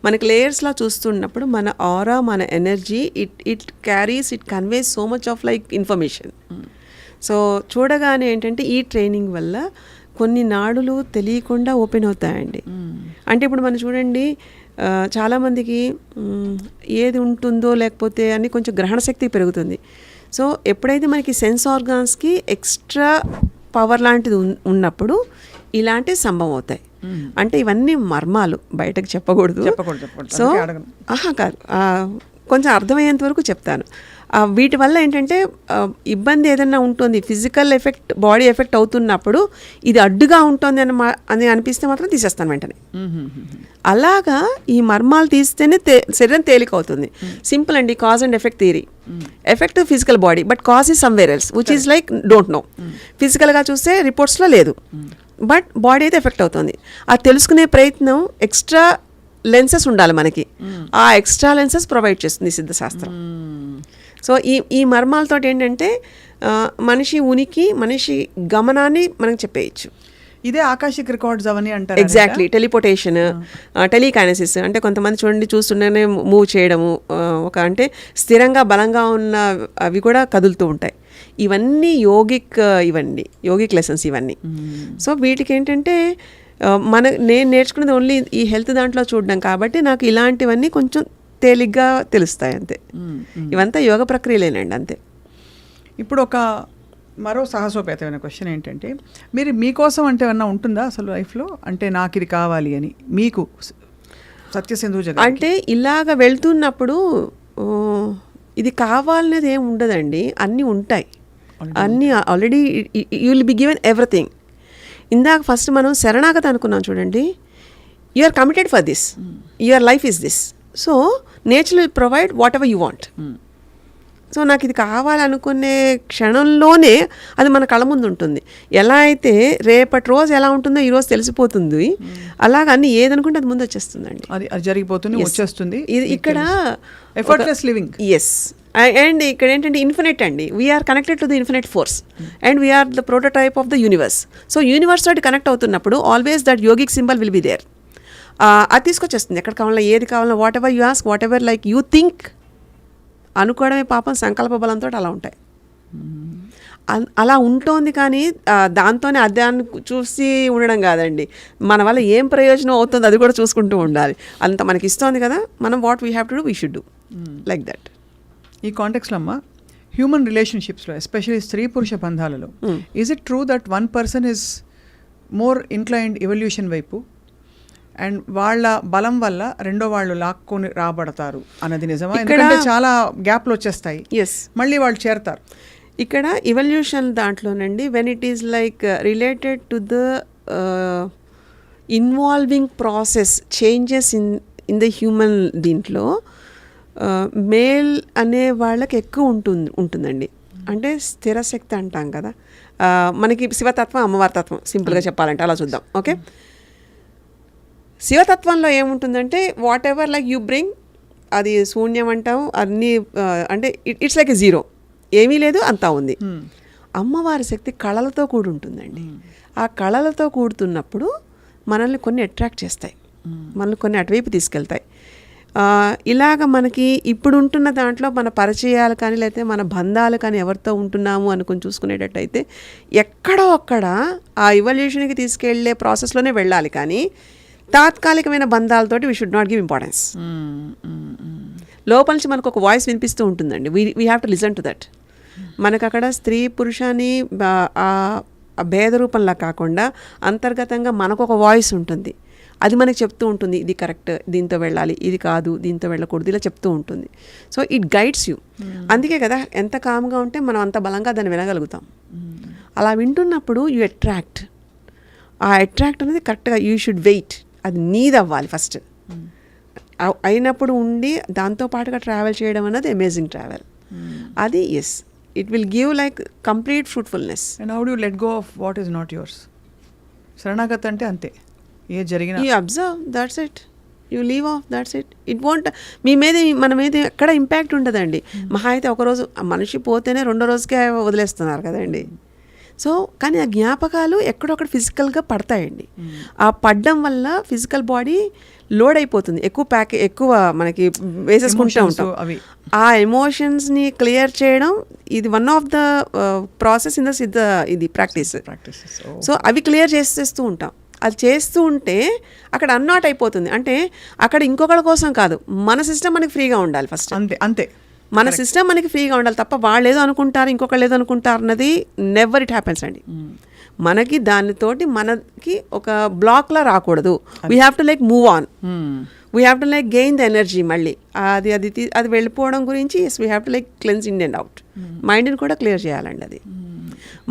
మనకి లేయర్స్లా చూస్తున్నప్పుడు మన ఆరా, మన energy, it carries, it conveys so much of like information. So చూడగానే ఏంటంటే ఈ ట్రైనింగ్ వల్ల కొన్ని నాడులు తెలియకుండా ఓపెన్ అవుతాయండి. అంటే ఇప్పుడు మనం చూడండి, చాలామందికి ఏది ఉంటుందో లేకపోతే అని కొంచెం గ్రహణ శక్తి పెరుగుతుంది. సో ఎప్పుడైతే మనకి సెన్స్ ఆర్గాన్స్కి ఎక్స్ట్రా పవర్ లాంటిది ఉన్నప్పుడు ఇలాంటివి సంభవం అవుతాయి. అంటే ఇవన్నీ మర్మాలు, బయటకు చెప్పకూడదు. సో కాదు, కొంచెం అర్థమయ్యేంత వరకు చెప్తాను. వీటి వల్ల ఏంటంటే ఇబ్బంది ఏదైనా ఉంటుంది, ఫిజికల్ ఎఫెక్ట్, బాడీ ఎఫెక్ట్ అవుతున్నప్పుడు ఇది అడ్డుగా ఉంటుంది అని అనిపిస్తే మాత్రం తీసేస్తాను వెంటనే. అలాగా ఈ మర్మాలు తీస్తేనే శరీరం తేలిక అవుతుంది. సింపుల్ అండి, cause and effect theory. Effect physical body, but cause is somewhere else which is like don't know. ఫిజికల్గా చూస్తే రిపోర్ట్స్లో లేదు, బట్ బాడీ అయితే ఎఫెక్ట్ అవుతుంది. అది తెలుసుకునే ప్రయత్నం, ఎక్స్ట్రా లెన్సెస్ ఉండాలి మనకి. ఆ ఎక్స్ట్రా లెన్సెస్ ప్రొవైడ్ చేస్తుంది సిద్ధశాస్త్రం. సో ఈ మర్మాలతో ఏంటంటే మనిషి ఉనికి, మనిషి గమనాన్ని మనకు చెప్పేయచ్చు. ఇదే ఆకాశిక్ రికార్డ్స్ అవన్నీ అంటారు. ఎగ్జాక్ట్లీ. టెలిపోర్టేషన్, టెలికైనసిస్ అంటే కొంతమంది చూడండి చూస్తుండగానే మూవ్ చేయడము, ఒక అంటే స్థిరంగా బలంగా ఉన్న అవి కూడా కదులుతూ ఉంటాయి. ఇవన్నీ యోగిక్ లెసన్స్ ఇవన్నీ. సో వీటికి ఏంటంటే నేను నేర్చుకున్నది ఓన్లీ ఈ హెల్త్ దాంట్లో చూడడం కాబట్టి నాకు ఇలాంటివన్నీ కొంచెం తేలిగ్గా తెలుస్తాయి అంతే. ఇవంతా యోగ ప్రక్రియలేనండి అంతే. ఇప్పుడు మరో సాహసోపేతమైన క్వశ్చన్ ఏంటంటే, మీకోసం అంటే ఏమన్నా ఉంటుందా అసలు లైఫ్లో? అంటే నాకు ఇది కావాలి అని మీకు సత్యసింధు జగన్ అంటే ఇలాగ వెళ్తున్నప్పుడు ఇది కావాలనేది ఏమి ఉండదండి, అన్నీ ఉంటాయి. అన్నీ already you will be given everything. ఇందాక ఫస్ట్ మనం శరణాగతి అనుకున్నాం చూడండి. You are committed for this, your life is this. So nature will provide whatever you want. So నాకు ఇది కావాలనుకునే క్షణంలోనే అది మన కళ్ళ ముందు ఉంటుంది. ఎలా అయితే రేపటి రోజు ఎలా ఉంటుందో ఈరోజు తెలిసిపోతుంది, అలాగ అన్ని ఏదనుకుంటే అది ముందు వచ్చేస్తుందండి. అది జరిగిపోతుంది, వచ్చేస్తుంది. ఇది ఇక్కడ ఎఫర్ట్లెస్ లివింగ్. ఎస్. అండ్ ఇక్కడ ఏంటంటే ఇన్ఫినిట్ అండి, we are connected to the infinite force and we are the prototype of the universe. So universe తోటి కనెక్ట్ అవుతున్నప్పుడు always that yogic symbol will be there. అది తీసుకొచ్చేస్తుంది ఎక్కడ కావాలన్నా, ఏది కావాలన్నా, whatever you ask, whatever like you think. అనుకోవడమే పాపం సంకల్ప బలంతో అలా ఉంటాయి. అలా ఉంటుంది. కానీ దాంతోనే అధ్యాన్ని చూసి ఉండడం కాదండి, మన వల్ల ఏం ప్రయోజనం అవుతుంది అది కూడా చూసుకుంటూ ఉండాలి. అంత మనకి ఇస్తోంది కదా, మనం what we have to do, we should do like that. ఈ కాంటెక్స్లో అమ్మ, హ్యూమన్ రిలేషన్షిప్స్లో ఎస్పెషలీ స్త్రీ పురుష బంధాలలో is it true that one person is more inclined evolution వైపు అండ్ వాళ్ళ బలం వల్ల రెండో వాళ్ళు లాక్కొని రాబడతారు అన్నది నిజమా? ఎందుకంటే చాలా గ్యాప్లు వచ్చేస్తాయి, మళ్ళీ వాళ్ళు చేరతారు. ఇక్కడ ఇవల్యూషన్ దాంట్లోనండి, when it is like related to the involving process changes in the human దీంట్లో మేల్ అనే వాళ్ళకి ఎక్కువ ఉంటుందండి. అంటే స్థిరశక్తి అంటాం కదా, మనకి శివతత్వం, అమ్మవారి తత్వం, సింపుల్గా చెప్పాలంటే అలా చూద్దాం. ఓకే, శివతత్వంలో ఏముంటుందంటే what ever like you bring, అది శూన్యం అంటాం, అన్నీ అంటే ఇట్స్ లైక్ ఎ జీరో, ఏమీ లేదు అంతా ఉంది. అమ్మవారి శక్తి కళలతో కూడి ఉంటుందండి. ఆ కళలతో కూడుతున్నప్పుడు మనల్ని కొన్ని అట్రాక్ట్ చేస్తాయి, మనల్ని కొన్ని అటువైపు తీసుకెళ్తాయి. ఇలాగ మనకి ఇప్పుడు ఉంటున్న దాంట్లో మన పరిచయాలు కానీ లేకపోతే మన బంధాలు కానీ ఎవరితో ఉంటున్నాము అనుకుని చూసుకునేటట్టయితే ఎక్కడో అక్కడ ఆ ఇవల్యూషన్కి తీసుకెళ్లే ప్రాసెస్లోనే వెళ్ళాలి. కానీ తాత్కాలికమైన బంధాలతోటి we should not give importance. లోపల నుంచి మనకు ఒక వాయిస్ వినిపిస్తూ ఉంటుందండి, we have to listen to that. మనకు అక్కడ స్త్రీ పురుషాన్ని భేద రూపంలా కాకుండా అంతర్గతంగా మనకు ఒక వాయిస్ ఉంటుంది, అది మనకి చెప్తూ ఉంటుంది, ఇది కరెక్ట్, దీంతో వెళ్ళాలి, ఇది కాదు, దీంతో వెళ్ళకూడదు, ఇలా చెప్తూ ఉంటుంది. So it guides you. అందుకే కదా ఎంత కామ్గా ఉంటే మనం అంత బలంగా దాన్ని వినగలుగుతాం. అలా వింటున్నప్పుడు యూ అట్రాక్ట్. ఆ అట్రాక్ట్ అనేది కరెక్ట్గా యూ షుడ్ వెయిట్, అది నీది అవ్వాలి ఫస్ట్. అయినప్పుడు ఉండి దాంతో పాటుగా ట్రావెల్ చేయడం అన్నది అమేజింగ్ ట్రావెల్. అది yes, it will give like complete fruitfulness. And how do you let go of what is not yours? శరణాగతి అంటే అంతే, ఏ జరిగినా you observe, that's it. You leave off, that's it. It won't మీ మీద మన మీద ఎక్కడ ఇంపాక్ట్ ఉండదండి. మహా అయితే ఒకరోజు మనిషి పోతేనే రెండో రోజుకే వదిలేస్తున్నారు కదండి. సో కానీ ఆ జ్ఞాపకాలు ఎక్కడొక్కడ ఫిజికల్గా పడతాయండి. ఆ పడ్డం వల్ల ఫిజికల్ బాడీ లోడ్ అయిపోతుంది, ఎక్కువ మనకి వేసేసుకుంటూ ఉంటాం. ఆ ఎమోషన్స్ని క్లియర్ చేయడం ఇది one of the process in the ఇది ప్రాక్టీస్. సో అవి క్లియర్ చేసేస్తూ ఉంటాం. అది చేస్తూ ఉంటే అక్కడ అన్నాట్ అయిపోతుంది. అంటే అక్కడ ఇంకొకరి కోసం కాదు, మన సిస్టమ్ మనకి ఫ్రీగా ఉండాలి ఫస్ట్. అంతే మన సిస్టమ్ మనకి ఫ్రీగా ఉండాలి తప్ప వాళ్ళు ఏదో అనుకుంటారు ఇంకొకళ్ళు ఏదో అనుకుంటారు అన్నది నెవర్ ఇట్ హ్యాపెన్స్ అండి. మనకి దానితోటి మనకి ఒక బ్లాక్లా రాకూడదు. We have to like move on, we have to like gain the energy. మళ్ళీ అది వెళ్ళిపోవడం గురించి we have to like cleanse in and out. మైండ్ని కూడా క్లియర్ చేయాలండి. అది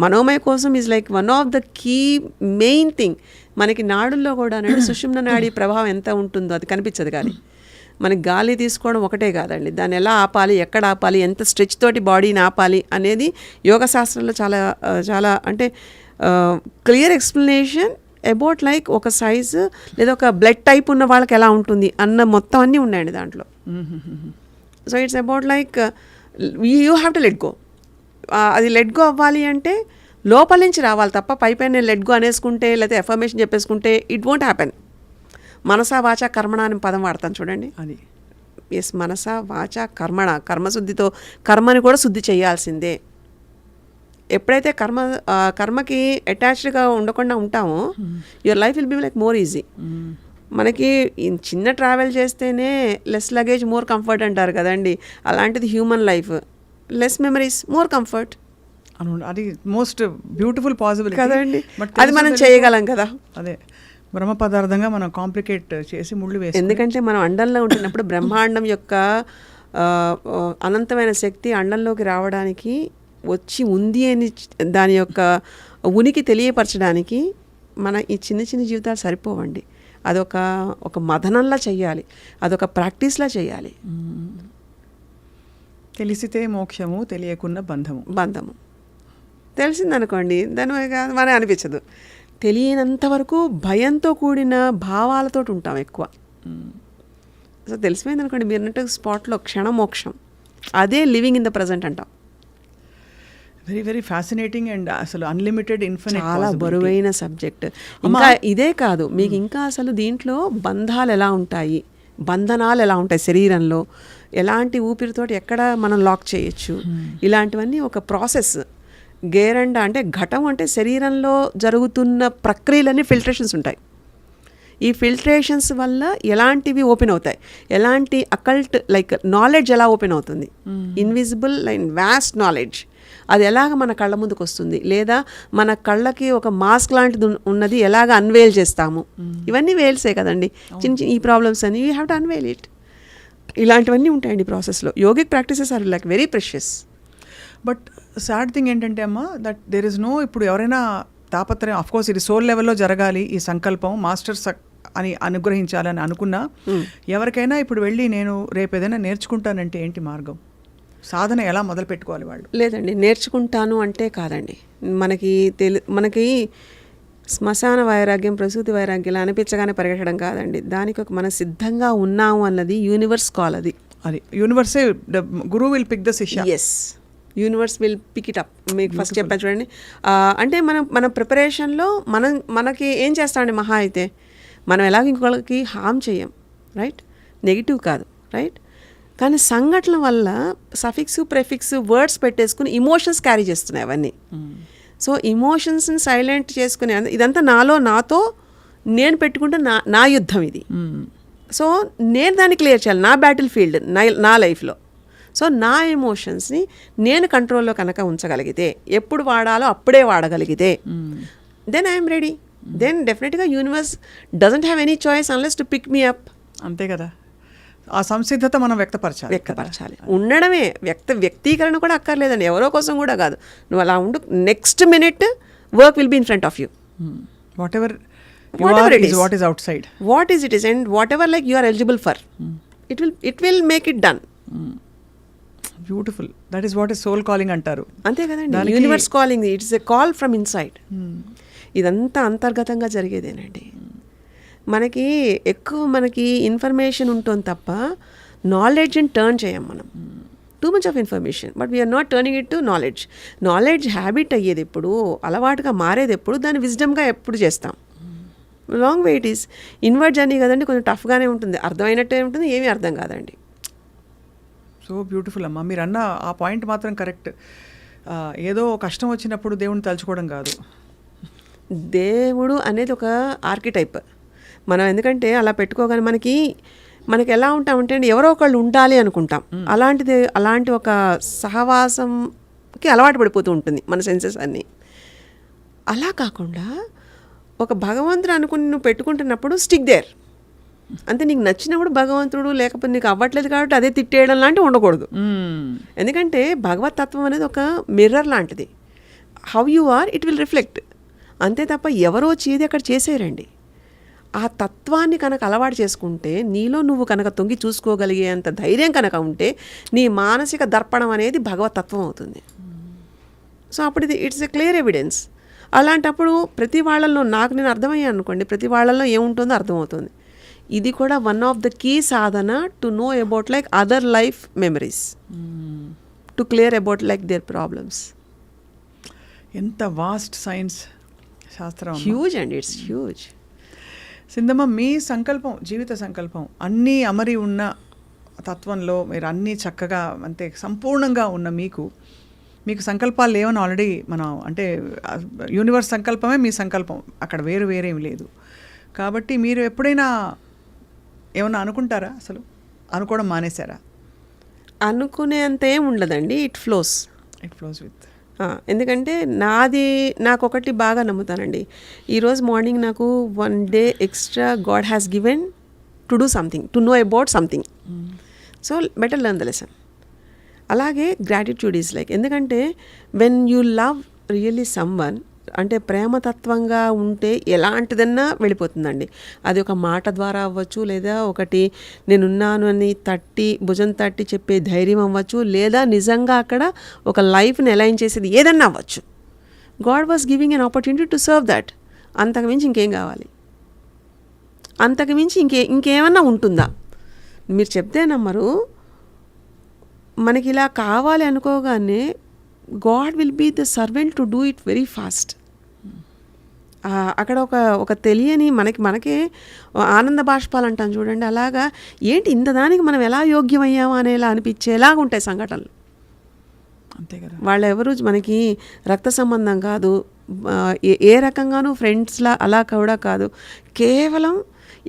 మనోమయ కోసం is like one of the key main thing. మనకి నాడుల్లో కూడా సుషుమ్న నాడి ప్రభావం ఎంత ఉంటుందో అది కనిపించదు. కానీ మనకి గాలి తీసుకోవడం ఒకటే కాదండి, దాన్ని ఎలా ఆపాలి, ఎక్కడ ఆపాలి, ఎంత స్ట్రెచ్ తోటి బాడీని ఆపాలి అనేది యోగ శాస్త్రంలో చాలా చాలా అంటే క్లియర్ ఎక్స్ప్లెనేషన్ అబౌట్ లైక్ ఒక సైజు లేదా ఒక బ్లడ్ టైప్ ఉన్న వాళ్ళకి ఎలా ఉంటుంది అన్న మొత్తం అన్నీ ఉన్నాయండి దాంట్లో. So it's about like you have to let go. అది లెట్ గో అవ్వాలి అంటే లోపల నుంచి రావాలి తప్ప పైపైన లెట్ గో అనేసుకుంటే లేకపోతే ఎఫర్మేషన్ చెప్పేసుకుంటే ఇట్ వోంట్ హ్యాపెన్. మనసా వాచ కర్మణ అనే పదం వాడతాను చూడండి. అది ఎస్, మనసా వాచ కర్మణ, కర్మశుద్ధితో కర్మని కూడా శుద్ధి చేయాల్సిందే. ఎప్పుడైతే కర్మకి అటాచ్డ్గా ఉండకుండా ఉంటామో your life will be like more easy. మనకి చిన్న ట్రావెల్ చేస్తేనే లెస్ లగేజ్ మోర్ కంఫర్ట్ అంటారు కదండి. అలాంటిది human life, less memories more comfort. అది మోస్ట్ బ్యూటిఫుల్ పాసిబుల్ కదండి. అది మనం చేయగలం కదా. అదే బ్రహ్మ పదార్థంగా మనం కాంప్లికేట్ చేసి ముళ్ళు వేసి, ఎందుకంటే మనం అండంలో ఉంటున్నప్పుడు బ్రహ్మాండం యొక్క అనంతమైన శక్తి అండంలోకి రావడానికి వచ్చి ఉంది అని దాని యొక్క ఉనికి తెలియపరచడానికి మన ఈ చిన్న చిన్న జీవితాలు సరిపోవండి. అదొక మదనంలా చెయ్యాలి, అదొక ప్రాక్టీస్లా చేయాలి. తెలిసితే మోక్షము, తెలియకున్న బంధము. తెలిసిందనుకోండి దాని మనకి అనిపించదు. తెలియనంత వరకు భయంతో కూడిన భావాలతో ఉంటాం ఎక్కువ. సో తెలిసిపోయింది అనుకోండి మీరు అన్నట్టు స్పాట్లో క్షణమోక్షం, అదే లివింగ్ ఇన్ ద ప్రజెంట్ అంటాం. వెరీ వెరీ ఫ్యాసినేటింగ్ అండ్ అసలు అన్లిమిటెడ్ ఇన్ఫినిట్, చాలా బరువైన సబ్జెక్ట్. ఇంకా ఇదే కాదు, మీకు ఇంకా అసలు దీంట్లో బంధాలు ఎలా ఉంటాయి, బంధనాలు ఎలా ఉంటాయి, శరీరంలో ఎలాంటి ఊపిరితోటి ఎక్కడ మనం లాక్ చేయొచ్చు, ఇలాంటివన్నీ ఒక ప్రాసెస్. గేరండ అంటే ఘటం అంటే శరీరంలో జరుగుతున్న ప్రక్రియలన్నీ ఫిల్టరేషన్స్ ఉంటాయి. ఈ ఫిల్టరేషన్స్ వల్ల ఎలాంటివి ఓపెన్ అవుతాయి, ఎలాంటి అకల్ట్ లైక్ నాలెడ్జ్ ఎలా ఓపెన్ అవుతుంది, ఇన్విజిబుల్ అండ్ వాస్ట్ నాలెడ్జ్ అది ఎలాగ మన కళ్ళ ముందుకు వస్తుంది, లేదా మన కళ్ళకి ఒక మాస్క్ లాంటిది ఉన్నది ఎలాగ అన్వేల్ చేస్తాము. ఇవన్నీ వేల్సే కదండి చిన్న చిన్న ఈ ప్రాబ్లమ్స్ అని you have to unveil it. ఇలాంటివన్నీ ఉంటాయండి ప్రాసెస్లో. Yogic practices are like very precious. But sad thing ఏంటంటే అమ్మ, దట్ దేర్ ఇస్ నో, ఇప్పుడు ఎవరైనా తాపత్రయం, అఫ్కోర్స్ ఇది సోల్ లెవెల్లో జరగాలి ఈ సంకల్పం, మాస్టర్స్ అని అనుగ్రహించాలని అనుకున్నా ఎవరికైనా ఇప్పుడు వెళ్ళి నేను రేపు ఏదైనా నేర్చుకుంటానంటే ఏంటి మార్గం, సాధన ఎలా మొదలు పెట్టుకోవాలి వాళ్ళు? లేదండి, నేర్చుకుంటాను అంటే కాదండి, మనకి శ్మశాన వైరాగ్యం, ప్రసూతి వైరాగ్యం అనిపించగానే పరిగెట్టడం కాదండి. దానికి ఒక మన సిద్ధంగా ఉన్నాము అన్నది యూనివర్స్ కాల్. అది యూనివర్సే, guru will pick the shishya. Yes, universe will pick it up. మీకు ఫస్ట్ చెప్పాను చూడండి. అంటే మన ప్రిపరేషన్లో మనకి ఏం చేస్తామండి, మహా అయితే మనం ఎలాగ ఇంకొకరికి హామ్ చేయం, రైట్, నెగిటివ్ కాదు, రైట్. కానీ సంఘటన వల్ల సఫిక్స్ ప్రెఫిక్స్ వర్డ్స్ పెట్టేసుకుని ఇమోషన్స్ క్యారీ చేస్తున్నాయి అవన్నీ. సో ఇమోషన్స్ని సైలెంట్ చేసుకునే ఇదంతా నాతో నేను పెట్టుకుంటే నా యుద్ధం ఇది. సో నేను దాన్ని క్లియర్ చేయాలి, నా బ్యాటిల్ ఫీల్డ్ నా లైఫ్లో. సో నా ఎమోషన్స్ని నేను కంట్రోల్లో కనుక ఉంచగలిగితే, ఎప్పుడు వాడాలో అప్పుడే వాడగలిగితే, దెన్ ఐఎమ్ రెడీ. దెన్ డెఫినెట్గా universe doesn't have any choice unless to pick me up. అంతే కదా, ఆ సంసిద్ధత మనం వ్యక్తపరచాలి. ఉండడమే, వ్యక్తీకరణ కూడా అక్కర్లేదండి, ఎవరో కోసం కూడా కాదు. నువ్వు అలా ఉండు, next minute work will be in front of you. whatever it is, what is outside, what is it is, and whatever like you are eligible for, it will make it done. Beautiful. That is what is soul calling అంటారు. అంతే కదండి, universe calling, it's a call from inside. ఇదంతా అంతర్గతంగా జరిగేదేనండి. మనకి ఎక్కువ మనకి ఇన్ఫర్మేషన్ ఉంటుంది తప్ప నాలెడ్జ్ని టర్న్ చేయం మనం. Too much of information but we're not turning it to knowledge. Knowledge habit అయ్యేది ఎప్పుడు, అలవాటుగా మారేది ఎప్పుడు, దాన్ని విజ్డమ్గా ఎప్పుడు చేస్తాం. Long way it is. Inward journey కదండి, కొంచెం టఫ్గానే ఉంటుంది, అర్థమైనట్టే ఉంటుంది, ఏమీ అర్థం కాదండి. సో బ్యూటిఫుల్ అమ్మా, మీరు అన్న ఆ పాయింట్ మాత్రం కరెక్ట్. ఏదో కష్టం వచ్చినప్పుడు దేవుడిని తలుచుకోవడం కాదు. దేవుడు అనేది ఒక ఆర్కిటైప్. మనం ఎందుకంటే అలా పెట్టుకోగానే మనకి ఎలా ఉంటామంటే అండి, ఎవరో ఒకళ్ళు ఉండాలి అనుకుంటాం. అలాంటి ఒక సహవాసంకి అలవాటు పడిపోతూ ఉంటుంది మన సెన్సెస్ అన్నీ. అలా కాకుండా ఒక భగవంతుడు అనుకుని నువ్వు పెట్టుకుంటున్నప్పుడు స్టిక్ దేర్ అంతే. నీకు నచ్చినప్పుడు భగవంతుడు, లేకపోతే నీకు అవ్వట్లేదు కాబట్టి అదే తిట్టేయడం లాంటివి ఉండకూడదు. ఎందుకంటే భగవత్ తత్వం అనేది ఒక మిర్రర్ లాంటిది. How you are it will reflect. అంతే తప్ప ఎవరో చేది అక్కడ చేసేయరండి. ఆ తత్వాన్ని కనుక అలవాటు చేసుకుంటే, నీలో నువ్వు కనుక తొంగి చూసుకోగలిగేంత ధైర్యం కనుక ఉంటే, నీ మానసిక దర్పణం అనేది భగవత్ తత్వం అవుతుంది. సో అప్పుడు ఇట్స్ ఎ క్లియర్ ఎవిడెన్స్. అలాంటప్పుడు ప్రతి వాళ్ళల్లో నాకు నేను అర్థమయ్యాను అనుకోండి, ప్రతి వాళ్ళల్లో ఏముంటుందో అర్థమవుతుంది. ఇది కూడా one of the key sadhana to know about like other life memories, to clear about like their problems. ఎంత వాస్ట్ సైన్స్ శాస్త్రం, హ్యూజ్ అండ్ ఇట్స్ హ్యూజ్. సింధమ్మ, మీ సంకల్పం, జీవిత సంకల్పం అన్నీ అమరి ఉన్న తత్వంలో మీరు అన్నీ చక్కగా అంతే సంపూర్ణంగా ఉన్న మీకు సంకల్పాలు లేవని ఆల్రెడీ మనం అంటే యూనివర్స్ సంకల్పమే మీ సంకల్పం, అక్కడ వేరేం లేదు. కాబట్టి మీరు ఎప్పుడైనా ఏమన్నా అనుకుంటారా? అసలు అనుకోవడం మానేశారా? అనుకునేంత ఏం ఉండదండి. It flows with. ఎందుకంటే నాకు ఒకటి బాగా నమ్ముతానండి. ఈరోజు మార్నింగ్ నాకు 1 day extra God has given to do something, to know about something. So better learn the lesson. అలాగే గ్రాటిట్యూడ్ ఈజ్ లైక్, ఎందుకంటే when you love really someone, అంటే ప్రేమతత్వంగా ఉంటే ఎలాంటిదన్నా వెళ్ళిపోతుందండి. అది ఒక మాట ద్వారా అవ్వచ్చు, లేదా ఒకటి నేనున్నాను అని భుజం తట్టి చెప్పే ధైర్యం అవ్వచ్చు, లేదా నిజంగా అక్కడ ఒక లైఫ్ని అలైన్ చేసేది ఏదన్నా అవ్వచ్చు. God was giving an opportunity to serve that. అంతకుమించి ఇంకేం కావాలి? అంతకుమించి ఇంకేమన్నా ఉంటుందా? మీరు చెప్తే నమ్మరు, మనకి ఇలా కావాలి అనుకోగానే God will be the servant to do it very fast. అక్కడ ఒక తెలియని మనకే ఆనంద బాష్పాలు అంటాం చూడండి, అలాగా ఏంటి ఇంతదానికి మనం ఎలా యోగ్యమయ్యామా అనేలా అనిపించేలాగా ఉంటాయి సంఘటనలు. అంతే కదా. వాళ్ళెవరు మనకి రక్త సంబంధం కాదు, ఏ రకంగానూ ఫ్రెండ్స్లా అలా కూడా కాదు. కేవలం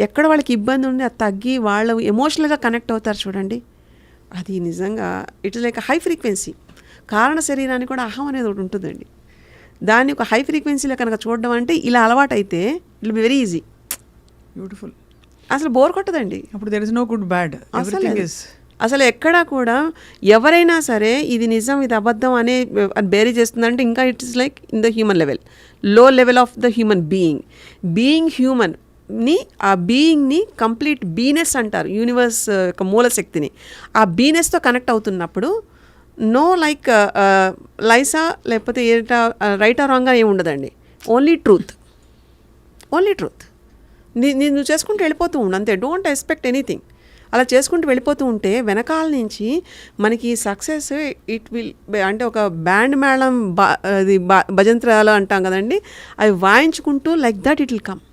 ఎక్కడ వాళ్ళకి ఇబ్బంది ఉండి అది తగ్గి వాళ్ళు ఎమోషనల్గా కనెక్ట్ అవుతారు చూడండి, అది నిజంగా ఇట్స్ లైక్ హై ఫ్రీక్వెన్సీ. కారణ శరీరానికి కూడా అహం అనేది ఒకటి ఉంటుందండి. దాన్ని ఒక హై ఫ్రీక్వెన్సీలో కనుక చూడడం అంటే ఇలా అలవాటు అయితే it will be very easy. Beautiful. అసలు బోర్ కొట్టదండి. అప్పుడు there is no good bad. అసలు ఎక్కడా కూడా ఎవరైనా సరే ఇది నిజం ఇది అబద్ధం అనే బేరీ చేస్తుందంటే ఇంకా it is like in the human level, low level of the human being human ని, ఆ బీయింగ్ని కంప్లీట్ బీనెస్ అంటారు, యూనివర్స్ యొక్క మూల శక్తిని. ఆ బీనెస్తో కనెక్ట్ అవుతున్నప్పుడు నో లైక్ లైసా లేకపోతే రైట్ ఆర్ రాంగ్గా ఏమి ఉండదండి. Only truth. నువ్వు చేసుకుంటూ వెళ్ళిపోతూ ఉండు అంతే. Don't expect anything. అలా చేసుకుంటూ వెళ్ళిపోతూ ఉంటే వెనకాల నుంచి మనకి సక్సెస్ ఇట్ విల్, అంటే ఒక బ్యాండ్ మేళం భజంత్రాలు అంటాం కదండి, అవి వాయించుకుంటూ like that it will come.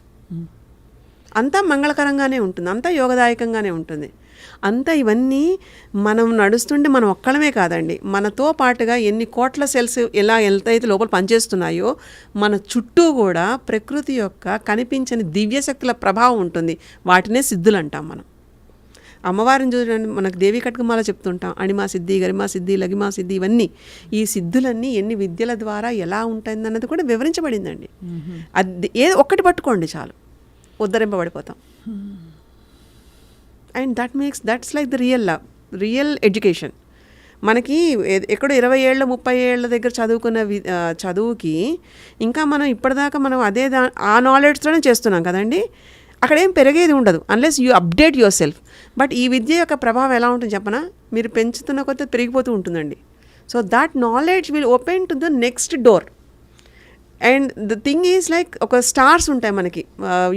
అంతా మంగళకరంగానే ఉంటుంది, అంతా యోగదాయకంగానే ఉంటుంది. అంతా ఇవన్నీ మనం నడుస్తుంటే మనం ఒక్కడమే కాదండి, మనతో పాటుగా ఎన్ని కోట్ల సెల్స్ ఎలా ఎంతైతే లోపల పనిచేస్తున్నాయో మన చుట్టూ కూడా ప్రకృతి యొక్క కనిపించని దివ్యశక్తుల ప్రభావం ఉంటుంది. వాటినే సిద్ధులు అంటాం మనం. అమ్మవారిని చూడండి, మనకు దేవి కట్కమాల చెప్తుంటాం, అణిమా సిద్ధి, గరిమా సిద్ధి, లగిమా సిద్ధి, ఇవన్నీ ఈ సిద్ధులన్నీ ఎన్ని విద్యల ద్వారా ఎలా ఉంటాయన్నది కూడా వివరించబడిందండి. అది ఒక్కటి పట్టుకోండి చాలు, ఉద్ధరింపబడిపోతాం. And that's like the real education. మనకి ఎక్కడో 20 ఏళ్ళ 30 ఏళ్ళ దగ్గర చదువుకున్న చదువుకి ఇంకా మనం ఇప్పటిదాకా మనం అదే ఆ నాలెడ్జ్తోనే చేస్తున్నాం కదండి. అక్కడేం పెరిగేది ఉండదు unless you update your self. But ఈ విద్య యొక్క ప్రభావం ఎలా ఉంటుంది చెప్పనా, మీరు పెంచుతున్న కొద్దీ పెరిగిపోతూ ఉంటుందండి. So that knowledge will open to the next door. And the thing is like ఒక స్టార్స్ ఉంటాయి మనకి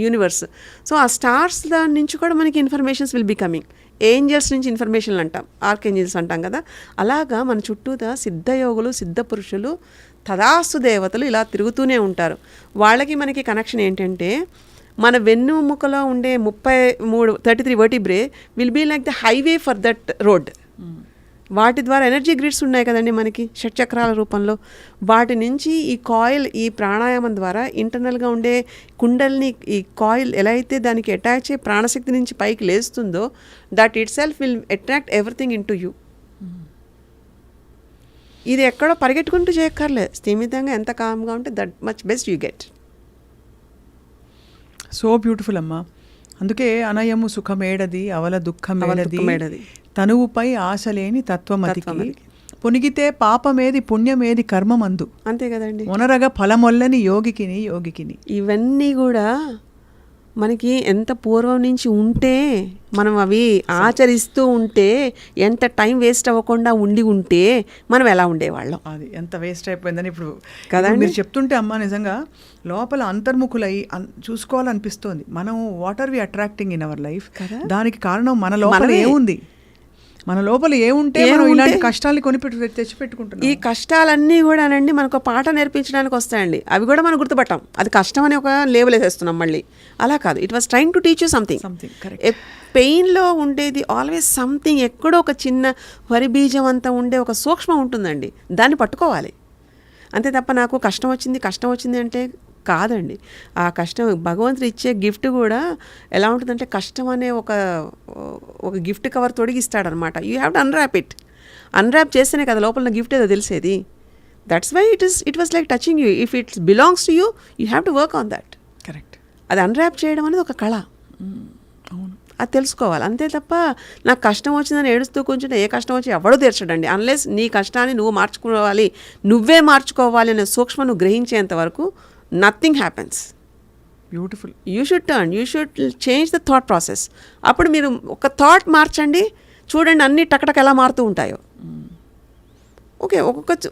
యూనివర్స్. సో ఆ స్టార్స్ దాని నుంచి కూడా మనకి informations will be coming. Angels నుంచి ఇన్ఫర్మేషన్లు అంటాం, ఆర్కేంజల్స్ అంటాం కదా. అలాగా మన చుట్టూతా సిద్ధయోగులు, సిద్ధ పురుషులు, తదాస్తు దేవతలు ఇలా తిరుగుతూనే ఉంటారు. వాళ్ళకి మనకి కనెక్షన్ ఏంటంటే మన వెన్నుముకలో ఉండే 33 vertebrae will be like the highway for that road. వాటి ద్వారా ఎనర్జీ గ్రిడ్స్ ఉన్నాయి కదండి మనకి షట్చక్రాల రూపంలో. వాటి నుంచి ఈ కాయిల్, ఈ ప్రాణాయామం ద్వారా ఇంటర్నల్గా ఉండే కుండల్ని, ఈ కాయిల్ ఎలా అయితే దానికి అటాచ్ అయ్యి ప్రాణశక్తి నుంచి పైకి లేస్తుందో, that itself will attract everything into you. ఇది ఎక్కడో పరిగెట్టుకుంటూ చేయక్కర్లేదు, స్థిమితంగా ఎంత కామ్గా ఉంటే that much best you get. So beautiful అమ్మా. అందుకే అనయము సుఖమేడది అవల దుఃఖమేడది తనువుపై ఆశలేని తత్వమతికి పొనిగితే పాపమేది పుణ్యమేది కర్మమందు. అంతే కదండి. ఒనరగా ఫలమొల్లని యోగికిని. ఇవన్నీ కూడా మనకి ఎంత పూర్వం నుంచి ఉంటే, మనం అవి ఆచరిస్తూ ఉంటే, ఎంత టైం వేస్ట్ అవ్వకుండా ఉంటే మనం ఎలా ఉండేవాళ్ళం. అది ఎంత వేస్ట్ అయిపోయిందని ఇప్పుడు కదండి మీరు చెప్తుంటే అమ్మా, నిజంగా లోపల అంతర్ముఖులై చూసుకోవాలనిపిస్తోంది. మనం what are we attracting in our life. దానికి కారణం మన లోపల ఏముంది, మన లోపల ఏముంటే మనం ఇలాంటి కష్టాన్ని తెచ్చిపెట్టుకుంటున్నాం. ఈ కష్టాలన్నీ కూడా అనండి మనకు పాట నేర్పించడానికి వస్తాయండి. అవి కూడా మనం గుర్తుపట్టాం, అది కష్టం అని ఒక లేబుల్ వేసేస్తున్నాం మళ్ళీ. అలా కాదు, it was trying to teach you something. పెయిన్లో ఉండేది ఆల్వేస్ సంథింగ్, ఎక్కడో ఒక చిన్న వరి బీజం అంతా ఉండే ఒక సూక్ష్మం ఉంటుందండి, దాన్ని పట్టుకోవాలి. అంతే తప్ప నాకు కష్టం వచ్చింది అంటే కాదండి. ఆ కష్టం భగవంతుడు ఇచ్చే గిఫ్ట్ కూడా ఎలా ఉంటుందంటే, కష్టం అనే ఒక గిఫ్ట్ కవర్ తొడిగిస్తాడనమాట. You have to unwrap it. Unwrap చేస్తేనే కదా లోపల నా గిఫ్ట్ ఏదో తెలిసేది. That's why it was like touching you. If it's belongs to you, you have to work on that. Correct. అది అన్రాప్ చేయడం అనేది ఒక కళ. అవును, అది తెలుసుకోవాలి. అంతే తప్ప నాకు కష్టం వచ్చిందని ఏడుస్తూ కూర్చుంటే ఏ కష్టం వచ్చి ఎవడో తీర్చడండి. అన్లెస్ నీ కష్టాన్ని నువ్వు మార్చుకోవాలి, నువ్వే మార్చుకోవాలి అనే సూక్ష్మం నువ్వు గ్రహించేంత వరకు nothing happens. Beautiful. You should change the thought process. అప్పుడు మీరు ఒక థాట్ మార్చండి, చూడండి అన్నీ టకటక ఎలా మారుతూ ఉంటాయో. ఓకే,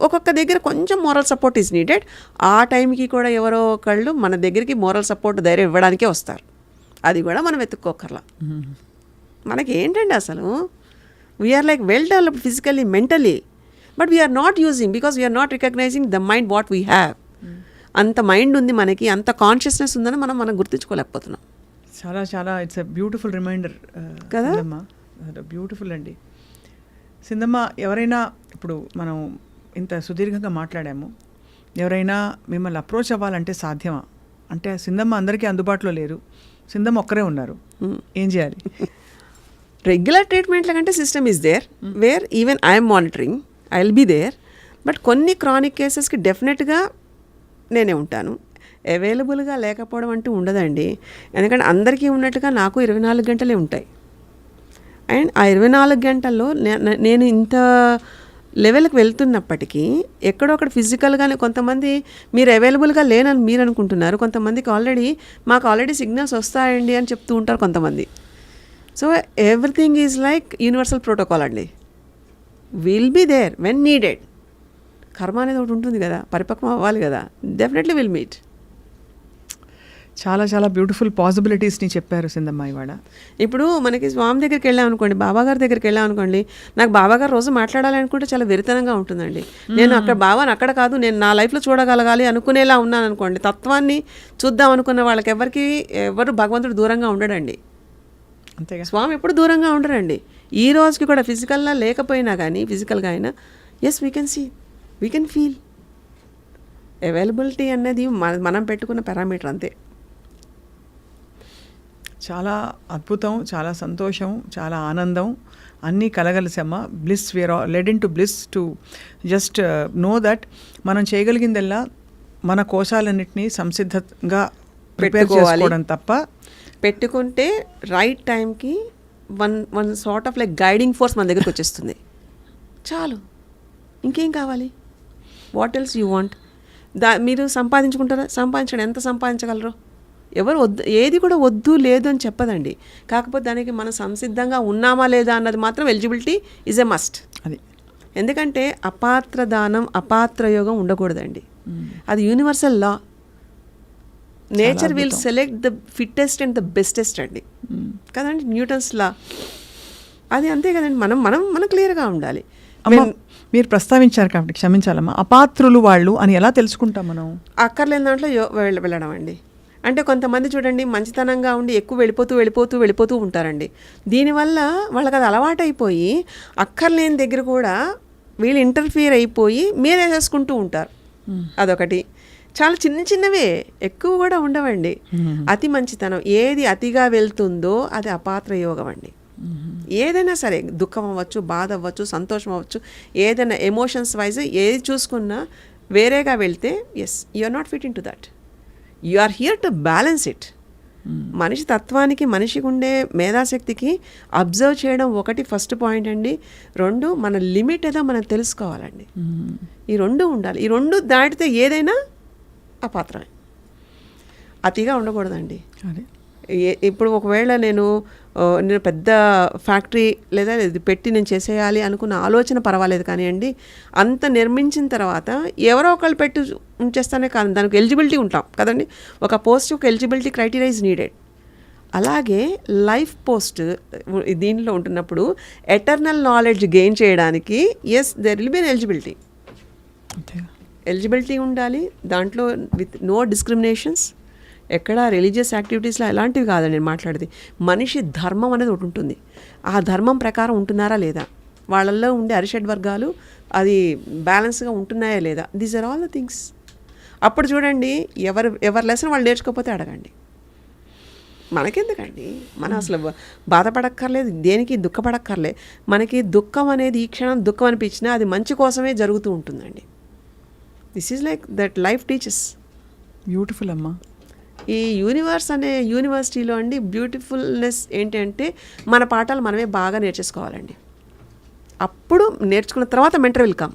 ఒక్కొక్క దగ్గర కొంచెం మోరల్ సపోర్ట్ ఈజ్ నీడెడ్. ఆ టైంకి కూడా ఎవరో ఒకళ్ళు మన దగ్గరికి మోరల్ సపోర్ట్ ధైర్యం ఇవ్వడానికే వస్తారు. అది కూడా మనం వెతుక్కోకర్లా. మనకి ఏంటండి అసలు, we're like well developed physically, mentally, but we're not using, because we're not recognizing the mind what we have. అంత మైండ్ ఉంది మనకి, అంత కాన్షియస్నెస్ ఉందని మనం గుర్తించుకోలేకపోతున్నాం. చాలా చాలా ఇట్స్ ఎ బ్యూటిఫుల్ రిమైండర్ కదా. బ్యూటిఫుల్ అండి. సింధమ్మ, ఎవరైనా ఇప్పుడు మనం ఇంత సుదీర్ఘంగా మాట్లాడాము, ఎవరైనా మిమ్మల్ని అప్రోచ్ అవ్వాలంటే సాధ్యమా? అంటే సింధమ్మ అందరికీ అందుబాటులో లేరు, సింధమ్మ ఒక్కరే ఉన్నారు, ఏం చేయాలి? రెగ్యులర్ ట్రీట్మెంట్ల కంటే system is there where even I'm monitoring, I will be there. But కొన్ని క్రానిక్ కేసెస్కి డెఫినెట్గా నేనే ఉంటాను. అవైలబుల్గా లేకపోవడం అంటూ ఉండదండి. ఎందుకంటే అందరికీ ఉన్నట్టుగా నాకు 24 గంటలే ఉంటాయి. అండ్ ఆ 24 గంటల్లో నేను ఇంత లెవెల్కి వెళ్తున్నప్పటికీ ఎక్కడొక్కడ ఫిజికల్గానే కొంతమంది మీరు అవైలబుల్గా లేనని మీరు అనుకుంటున్నారు, కొంతమందికి మాకు ఆల్రెడీ సిగ్నల్స్ వస్తాయండి అని చెప్తూ ఉంటారు కొంతమంది. So everything is like universal protocol అండి. Will be there when needed. కర్మ అనేది ఒకటి ఉంటుంది కదా, పరిపక్వం అవ్వాలి కదా, డెఫినెట్లీ విల్ మీట్. చాలా చాలా బ్యూటిఫుల్ పాసిబిలిటీస్ని చెప్పారు సింధమ్మ ఇవాళ. ఇప్పుడు మనకి స్వామి దగ్గరికి వెళ్ళామనుకోండి, బాబాగారి దగ్గరికి వెళ్ళామనుకోండి, నాకు బాబాగారు రోజు మాట్లాడాలనుకుంటే చాలా వెరితనంగా ఉంటుందండి. నేను అక్కడ బాబాని అక్కడ కాదు, నేను నా లైఫ్లో చూడగలగాలి అనుకునేలా ఉన్నాను అనుకోండి, తత్వాన్ని చూద్దాం అనుకున్న వాళ్ళకి ఎవరు భగవంతుడు దూరంగా ఉండడండి. అంతేగా, స్వామి ఎప్పుడు దూరంగా ఉండరండి. ఈ రోజుకి కూడా ఫిజికల్గా లేకపోయినా కానీ, ఫిజికల్గా అయినా yes we can see, we can feel. Availability అనేది మనం పెట్టుకున్న పారామీటర్ అంతే. చాలా అద్భుతం, చాలా సంతోషం, చాలా ఆనందం అన్నీ కలగలిసమ్మ. Bliss, we are led into bliss to just know that మనం చేయగలిగిందల్లా మన కోశాలన్నింటినీ సంసిద్ధంగా ప్రిపేర్ చేసుకోవడం తప్ప, పెట్టుకుంటే రైట్ టైంకి one sort of like guiding force మన దగ్గరికి వచ్చేస్తుంది. చాలు, ఇంకేం కావాలి? What else you want? మీరు సంపాదించుకుంటారా? సంపాదించండి, ఎంత సంపాదించగలరో. ఎవరు వద్దు, ఏది కూడా వద్దు లేదు అని చెప్పదండి. కాకపోతే దానికి మనం సంసిద్ధంగా ఉన్నామా లేదా అన్నది మాత్రం ఎలిజిబిలిటీ ఈజ్ ఎ మస్ట్. అది ఎందుకంటే అపాత్ర దానం, అపాత్ర యోగం ఉండకూడదండి. అది universal law. Nature will select the fittest and the bestest అండి కదండి, న్యూటన్స్ లా. అది అంతే కదండి. మనం మనం మనం క్లియర్గా ఉండాలి. అమ్మ, మీరు ప్రస్తావించారు కాబట్టి క్షమించాలమ్మా, అపాత్రులు వాళ్ళు అని ఎలా తెలుసుకుంటాం మనం? అక్కర్లేని దాంట్లో వెళ్ళడం అండి. అంటే కొంతమంది చూడండి మంచితనంగా ఉండి ఎక్కువ వెళ్ళిపోతూ ఉంటారండి. దీనివల్ల వాళ్ళకి అది అలవాటైపోయి అక్కర్లేని దగ్గర కూడా వీళ్ళు ఇంటర్ఫియర్ అయిపోయి మీరేసేసుకుంటూ ఉంటారు. అదొకటి. చాలా చిన్నవే, ఎక్కువ కూడా ఉండవండి. అతి మంచితనం ఏది అతిగా వెళ్తుందో అది అపాత్ర యోగం అండి. ఏదైనా సరే, దుఃఖం అవ్వచ్చు, బాధ అవ్వచ్చు, సంతోషం అవ్వచ్చు, ఏదైనా ఎమోషన్స్ వైజ్ ఏది చూసుకున్నా వేరేగా వెళ్తే yes you are not fit in to that. You are here to balance it. మనిషి తత్వానికి, మనిషికి ఉండే మేధాశక్తికి అబ్జర్వ్ చేయడం ఒకటి ఫస్ట్ పాయింట్ అండి. 2 మన లిమిట్ ఏదో మనం తెలుసుకోవాలండి. ఈ 2 ఉండాలి. ఈ 2 దాటితే ఏదైనా అపాత్రమే. అతిగా ఉండకూడదండి. ఇప్పుడు ఒకవేళ నేను పెద్ద ఫ్యాక్టరీ లేదా ఇది పెట్టి నేను చేసేయాలి అనుకున్న ఆలోచన పర్వాలేదు కానివ్వండి, అంత నిర్మించిన తర్వాత ఎవరో ఒకళ్ళు పెట్టి ఉంచేస్తానే కాదు, దానికి ఎలిజిబిలిటీ ఉంటాం కదండి. ఒక పోస్ట్ ఒక ఎలిజిబిలిటీ క్రైటీరియా ఇస్ నీడెడ్. అలాగే లైఫ్ పోస్ట్ దీనిలో ఉంటున్నప్పుడు ఎటర్నల్ నాలెడ్జ్ గెయిన్ చేయడానికి as there will be an eligibility. Eligibility ఉండాలి దాంట్లో, విత్ నో డిస్క్రిమినేషన్స్. ఎక్కడ రిలీజియస్ యాక్టివిటీస్లో ఎలాంటివి కాదండి నేను మాట్లాడేది. మనిషి ధర్మం అనేది ఒకటి ఉంటుంది. ఆ ధర్మం ప్రకారం ఉంటున్నారా లేదా, వాళ్ళల్లో ఉండే అరిషడ్ వర్గాలు అది బ్యాలెన్స్గా ఉంటున్నాయా లేదా, these are all the things. అప్పుడు చూడండి, ఎవరి లెసన్ వాళ్ళు నేర్చుకోకపోతే అడగండి. మనకెందుకండి, మనం అసలు బాధపడక్కర్లేదు, దేనికి దుఃఖపడక్కర్లే. మనకి దుఃఖం అనేది ఈ క్షణం దుఃఖం అనిపించినా అది మంచి కోసమే జరుగుతూ ఉంటుందండి. This is like that life teachers. Beautiful అమ్మా. ఈ యూనివర్స్ అనే యూనివర్సిటీలో అండి బ్యూటిఫుల్నెస్ ఏంటంటే మన పాఠాలు మనమే బాగా నేర్చేసుకోవాలండి. అప్పుడు నేర్చుకున్న తర్వాత మెంటర్ విల్ కమ్.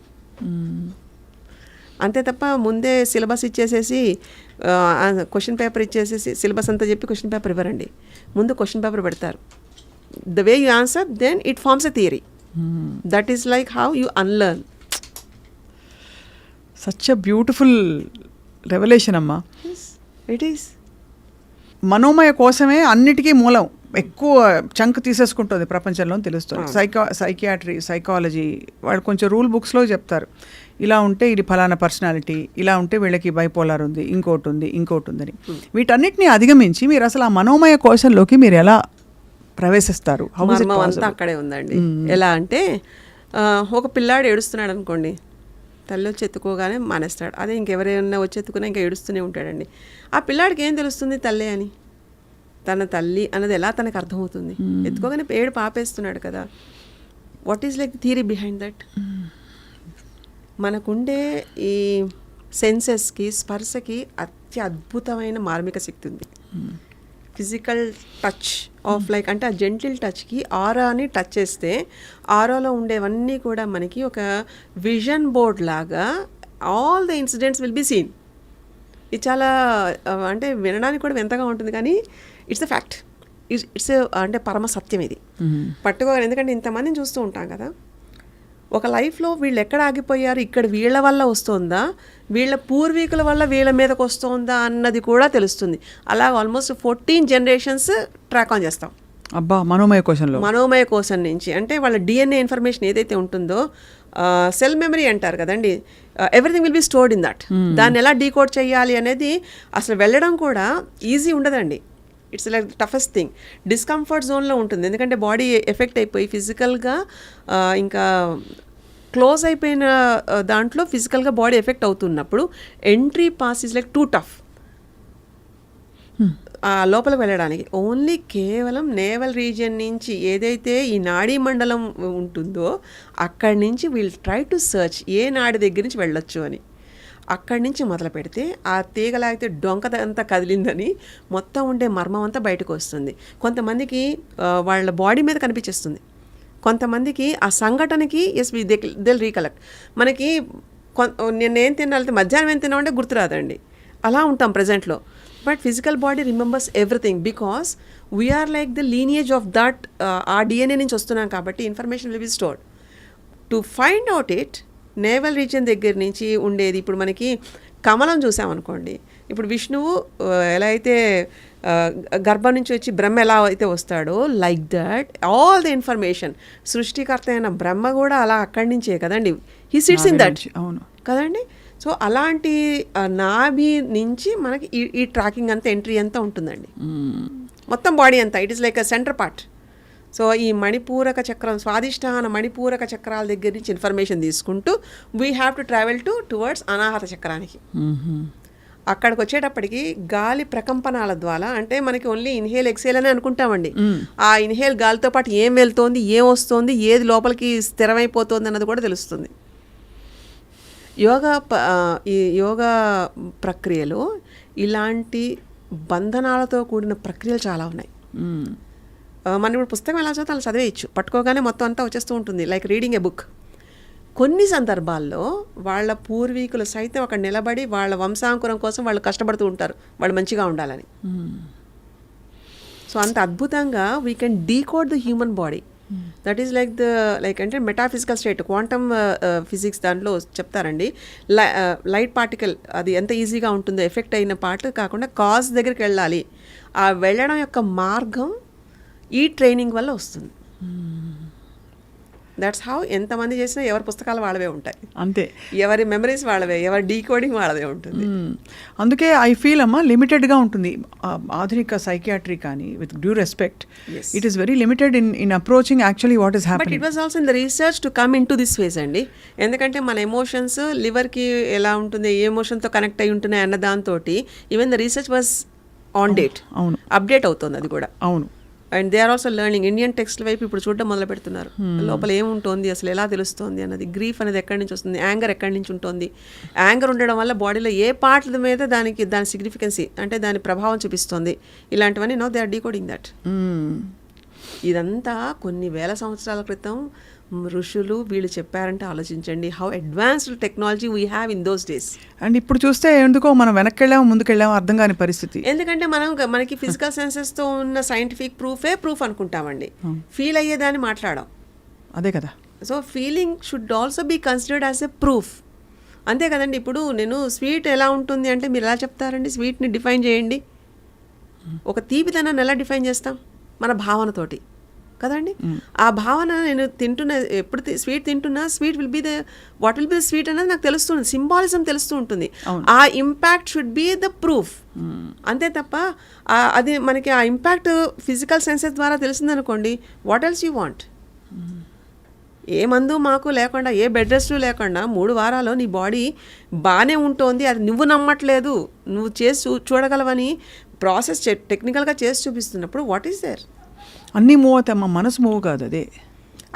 అంతే తప్ప ముందే సిలబస్ ఇచ్చేసేసి క్వశ్చన్ పేపర్ ఇచ్చేసేసి సిలబస్ అంతా చెప్పి క్వశ్చన్ పేపర్ ఇవ్వరండి. ముందు క్వశ్చన్ పేపర్ పెడతారు. The way you answer then it forms a theory. That is like how you unlearn. Such a beautiful revolution అమ్మా. It is. మనోమయ కోసమే అన్నిటికీ మూలం, ఎక్కువ చంక్ తీసేసుకుంటుంది ప్రపంచంలో తెలుస్తుంది. సైకియాట్రీ, సైకాలజీ వాళ్ళు కొంచెం రూల్ బుక్స్లో చెప్తారు, ఇలా ఉంటే ఇది ఫలానా పర్సనాలిటీ, ఇలా ఉంటే వీళ్ళకి బైపోలార్ ఉంది, ఇంకోటి ఉందని. వీటన్నిటిని అధిగమించి మీరు అసలు ఆ మనోమయ కోశంలోకి మీరు ఎలా ప్రవేశిస్తారు? అంతా అక్కడే ఉందండి. ఎలా అంటే ఒక పిల్లాడు ఏడుస్తున్నాడు అనుకోండి, తల్లి వచ్చి ఎత్తుకోగానే మానేస్తాడు. అదే ఇంకెవరైనా వచ్చి ఎత్తుకున్నా ఇంకా ఏడుస్తూనే ఉంటాడండి. ఆ పిల్లాడికి ఏం తెలుస్తుంది తల్లి అని, తన తల్లి అన్నది ఎలా తనకు అర్థమవుతుంది? ఎత్తుకోగానే ఏడు పాపేస్తున్నాడు కదా. What is like theory behind that? మనకుండే ఈ సెన్సెస్కి, స్పర్శకి అద్భుతమైన మార్మిక శక్తి ఉంది. ఫిజికల్ టచ్ ఆఫ్ లైక్ అంటే ఆ జెంటిల్ టచ్కి ఆరాని టచ్ చేస్తే ఆరాలో ఉండేవన్నీ కూడా మనకి ఒక విజన్ బోర్డ్ లాగా all the incidents will be seen. ఇది చాలా అంటే వినడానికి కూడా వింతగా ఉంటుంది కానీ ఇట్స్ అ ఫ్యాక్ట్. ఇట్స్ అంటే పరమ సత్యం ఇది. పట్టుకోవాలి. ఎందుకంటే ఇంతమందిని చూస్తూ ఉంటాం కదా, ఒక లైఫ్లో వీళ్ళు ఎక్కడ ఆగిపోయారు, ఇక్కడ వీళ్ళ వల్ల వస్తుందా, వీళ్ళ పూర్వీకుల వల్ల వీళ్ళ మీదకి వస్తుందా అన్నది కూడా తెలుస్తుంది. అలా ఆల్మోస్ట్ 14 జనరేషన్స్ ట్రాక్ ఆన్ చేస్తాం. అబ్బా, మనోమయ కోశం నుంచి. అంటే వాళ్ళ డిఎన్ఏ ఇన్ఫర్మేషన్ ఏదైతే ఉంటుందో, సెల్ మెమరీ అంటారు కదండి, everything will be stored in that. దాన్ని ఎలా డీకోడ్ చేయాలి అనేది అసలు వెళ్ళడం కూడా ఈజీ ఉండదండి. It's like toughest thing. Discomfort జోన్లో ఉంటుంది. ఎందుకంటే బాడీ ఎఫెక్ట్ అయిపోయి ఫిజికల్గా ఇంకా క్లోజ్ అయిపోయిన దాంట్లో ఫిజికల్గా బాడీ ఎఫెక్ట్ అవుతున్నప్పుడు entry pass is like two tough. ఆ లోపలికి వెళ్ళడానికి ఓన్లీ కేవలం నేవల్ రీజియన్ నుంచి ఏదైతే ఈ నాడీ మండలం ఉంటుందో అక్కడి నుంచి వీల్ ట్రై టు సర్చ్ ఏ నాడి దగ్గర నుంచి వెళ్ళొచ్చు అని. అక్కడి నుంచి మొదలు పెడితే ఆ తీగలాగితే డొంకదంతా కదిలిందని మొత్తం ఉండే మర్మం అంతా బయటకు వస్తుంది. కొంతమందికి వాళ్ళ బాడీ మీద కనిపించేస్తుంది, కొంతమందికి ఆ సంఘటనకి ఎస్ దిల్ రీకలెక్ట్. మనకి నేనేం తినాలి, మధ్యాహ్నం ఏం తిన్నామంటే గుర్తురాదండి, అలా ఉంటాం ప్రజెంట్లో. But physical body remembers everything because we are like the lineage of that. ఆ డిఎన్ఏ నుంచి వస్తున్నాం కాబట్టి information will be stored. To find out it naval region దగ్గర నుంచి ఉండేది ఇప్పుడు మనకి కమలం చూసామనుకోండి, ఇప్పుడు విష్ణువు ఎలా అయితే గర్భం నుంచి వచ్చి బ్రహ్మ ఎలా అయితే వస్తాడో, like that all the information సృష్టికర్త అయిన బ్రహ్మ కూడా అలా అక్కడి నుంచే కదండి, హీ సిట్స్ ఇన్ దట్. అవును కదండి. సో అలాంటి నాభి నుంచి మనకి ఈ ట్రాకింగ్ అంతా, ఎంట్రీ అంతా ఉంటుందండి. మొత్తం బాడీ అంతా it is like a centre part. So ఈ మణిపూరక చక్రం, స్వాదిష్టాన మణిపూరక చక్రాల దగ్గర నుంచి ఇన్ఫర్మేషన్ తీసుకుంటూ we have to travel towards Anahata చక్రానికి. అక్కడికి వచ్చేటప్పటికి గాలి ప్రకంపనాల ద్వారా, అంటే మనకి ఓన్లీ ఇన్హేల్ ఎక్సేల్ అని అనుకుంటామండి. ఆ ఇన్హేల్ గాలితో పాటు ఏం వెళ్తోంది, ఏం వస్తోంది, ఏది లోపలికి స్థిరమైపోతుంది అన్నది కూడా తెలుస్తుంది. ఈ యోగా ప్రక్రియలో ఇలాంటి బంధనాలతో కూడిన ప్రక్రియలు చాలా ఉన్నాయి. మనం ఇప్పుడు పుస్తకం ఎలా చదివితే అలా చదివేయచ్చు, పట్టుకోగానే మొత్తం అంతా వచ్చేస్తూ ఉంటుంది, లైక్ రీడింగ్ ఏ బుక్. కొన్ని సందర్భాల్లో వాళ్ళ పూర్వీకులు సైతం అక్కడ నిలబడి వాళ్ళ వంశాంకురం కోసం వాళ్ళు కష్టపడుతూ ఉంటారు, వాళ్ళు మంచిగా ఉండాలని. సో అంత అద్భుతంగా we can decode the human body. That is like అంటే మెటాఫిజికల్ స్టేట్, క్వాంటమ్ ఫిజిక్స్ దాంట్లో చెప్తారండి. లైట్ పార్టికల్ అది ఎంత ఈజీగా ఉంటుందో, ఎఫెక్ట్ అయిన పార్ట్ కాకుండా కాజ్ దగ్గరికి వెళ్ళాలి. ఆ వెళ్ళడం యొక్క మార్గం ఈ ట్రైనింగ్ వల్ల వస్తుంది. దట్స్ హౌ ఎంతమంది చేసినా ఎవరి పుస్తకాలు వాళ్ళవే ఉంటాయి, అంతే, ఎవరి మెమరీస్ వాళ్ళవే, ఎవరి డీకోడింగ్ వాళ్ళదే ఉంటుంది. అందుకే ఐ ఫీల్ అమ్మా లిమిటెడ్గా ఉంటుంది ఆధునిక సైకియాట్రీ కానీ, with due respect, it is very limited in approaching actually what is happening. But it was also in the research to come in to this phase అండి. ఎందుకంటే మన ఎమోషన్స్ లివర్కి ఎలా ఉంటుంది, ఏ ఎమోషన్తో కనెక్ట్ అయి ఉంటున్నాయి అన్న దాంతో even the research was on date. అవును, అప్డేట్ అవుతుంది అది కూడా. అవును. And they are also learning. Indian text వైపు ఇప్పుడు చూడడం మొదలు పెడుతున్నారు. లోపల ఏముంటుంది, అసలు ఎలా తెలుస్తుంది అన్నది, గ్రీఫ్ అనేది ఎక్కడి నుంచి వస్తుంది, యాంగర్ ఎక్కడి నుంచి ఉంటుంది, యాంగర్ ఉండడం వల్ల బాడీలో ఏ పార్ట్ల మీద దాని సిగ్నిఫికెన్సీ అంటే దాని ప్రభావం చూపిస్తుంది, ఇలాంటివన్నీ no they are decoding that. ఇదంతా కొన్ని వేల సంవత్సరాల క్రితం ఋషులు వీళ్ళు చెప్పారంటే ఆలోచించండి, how advanced technology we have in those days. And ఇప్పుడు చూస్తే ఎందుకో మనం వెనక్కి వెళ్ళాము ముందుకెళ్ళాము అర్థం కాని పరిస్థితి. ఎందుకంటే మనకి ఫిజికల్ సెన్సెస్తో ఉన్న సైంటిఫిక్ ప్రూఫ్ అనుకుంటామండి, ఫీల్ అయ్యేదాన్ని మాట్లాడాం. అదే కదా. So feeling should also be considered as a proof. అంతే కదండి. ఇప్పుడు నేను స్వీట్ ఎలా ఉంటుంది అంటే మీరు ఎలా చెప్తారండి, స్వీట్ని డిఫైన్ చేయండి. ఒక తీపిదనాన్ని ఎలా డిఫైన్ చేస్తాం, మన భావనతోటి కదండి. ఆ భావన నేను తింటున్నా, ఎప్పుడు స్వీట్ తింటున్నా, sweet will be the what will be the sweet అనేది నాకు తెలుస్తుంది, సింబాలిజం తెలుస్తూ ఉంటుంది. ఆ impact should be the proof. అంతే తప్ప అది మనకి ఆ ఇంపాక్ట్ ఫిజికల్ సెన్సెస్ ద్వారా తెలిసిందనుకోండి, వాట్ ఎల్స్ యూ వాంట్. ఏ మందు మాకు లేకుండా, ఏ బెడ్ రెస్ట్ లేకుండా 3 వారాలు నీ బాడీ బాగానే ఉంటుంది, అది నువ్వు నమ్మట్లేదు, నువ్వు చేసి చూడగలవని ప్రాసెస్ టెక్నికల్గా చేసి చూపిస్తున్నప్పుడు వాట్ ఈస్ దేర్? అన్నీ మూవ్ అవుతాయి, మా మనసు మూవ్ కాదు. అదే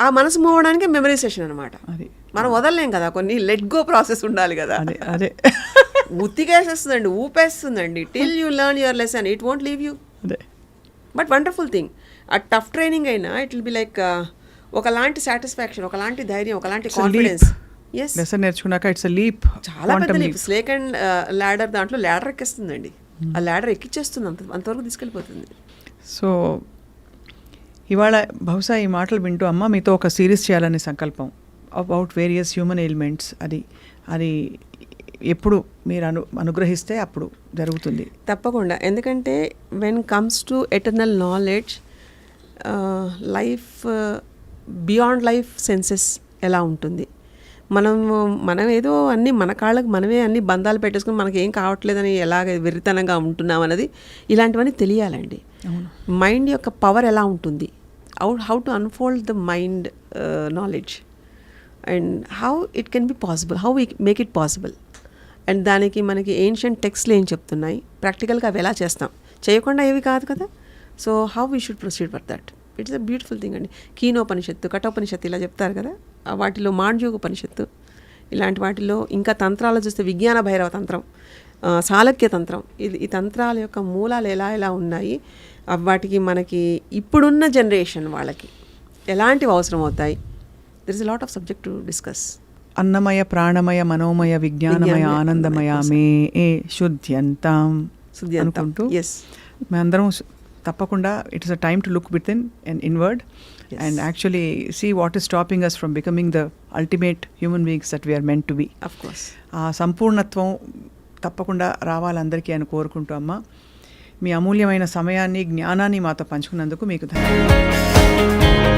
ఆ మనసు మూవ్ అవడానికి మెమరైజేషన్ అనమాట. అది మనం వదలలేం కదా, కొన్ని లెట్ గో ప్రాసెస్ ఉండాలి కదా. అదే ఉత్తికేసేస్తుందండి, ఊపేస్తుందండి, till you learn your lesson it won't leave you. అదే బట్ వండర్ఫుల్ థింగ్. ఆ టఫ్ ట్రైనింగ్ అయినా ఇట్ విల్ బి లైక్ ఒకలాంటి సాటిస్ఫాక్షన్, ఒకలాంటి ధైర్యం, ఒకలాంటి కాన్ఫిడెన్స్. ఎస్, లెసన్ నేర్చుకున్నాక ఇట్స్ లీప్, చాలా పెద్ద లీప్. స్నేక్ అండ్ ల్యాడర్, దాంట్లో ల్యాడర్ ఎక్కిస్తుందండి, ఆ ల్యాడర్ ఎక్కిచ్చేస్తుంది, అంతవరకు తీసుకెళ్ళిపోతుంది. సో ఇవాళ బహుశా ఈ మాటలు వింటూ అమ్మ మీతో ఒక సిరీస్ చేయాలనే సంకల్పం అబౌట్ వేరియస్ హ్యూమన్ ఎలిమెంట్స్. అది ఎప్పుడు మీరు అనుగ్రహిస్తే అప్పుడు జరుగుతుంది తప్పకుండా. ఎందుకంటే when comes to eternal knowledge, life beyond life senses ఎలా ఉంటుంది, మనం ఏదో అన్నీ మన కాళ్ళకు మనమే అన్ని బంధాలు పెట్టేసుకుని మనకేం కావట్లేదని ఎలాగ వెర్రితనంగా ఉంటున్నాం అన్నది, ఇలాంటివన్నీ తెలియాలండి. మైండ్ యొక్క పవర్ ఎలా ఉంటుంది, how to unfold the mind knowledge and how it can be possible, how we make it possible. And దానికి మనకి ఏన్షియంట్ టెక్స్ట్లు ఏం చెప్తున్నాయి, ప్రాక్టికల్గా అవి ఎలా చేస్తాం, చేయకుండా ఏవి కాదు కదా. So how we should proceed for that. It's a beautiful thing అండి. కీనోపనిషత్తు, కఠోపనిషత్తు ఇలా చెప్తారు కదా, వాటిలో మాండ్యోగోపనిషత్తు, ఇలాంటి వాటిలో ఇంకా తంత్రాలు చూస్తే విజ్ఞాన భైరవ తంత్రం, సాళక్య తంత్రం, ఈ తంత్రాల యొక్క మూలాలు ఎలా ఉన్నాయి, వాటికి మనకి ఇప్పుడున్న జనరేషన్ వాళ్ళకి ఎలాంటివి అవసరం అవుతాయి. There is a lot of subject to discuss. అన్నమయ ప్రాణమయ మనోమయ విజ్ఞానమయ ఆనందమయ మే శుద్ధ్యంతాం అనుకుంటూ మేమందరం తప్పకుండా it is a time to look with in and inward and actually see what is stopping us from becoming the ultimate human beings that we are meant to be. Of course. సంపూర్ణత్వం తప్పకుండా రావాలందరికీ అని కోరుకుంటూ అమ్మ మీ అమూల్యమైన సమయాన్ని జ్ఞానాన్ని మాతో పంచుకున్నందుకు మీకు ధన్యవాదాలు.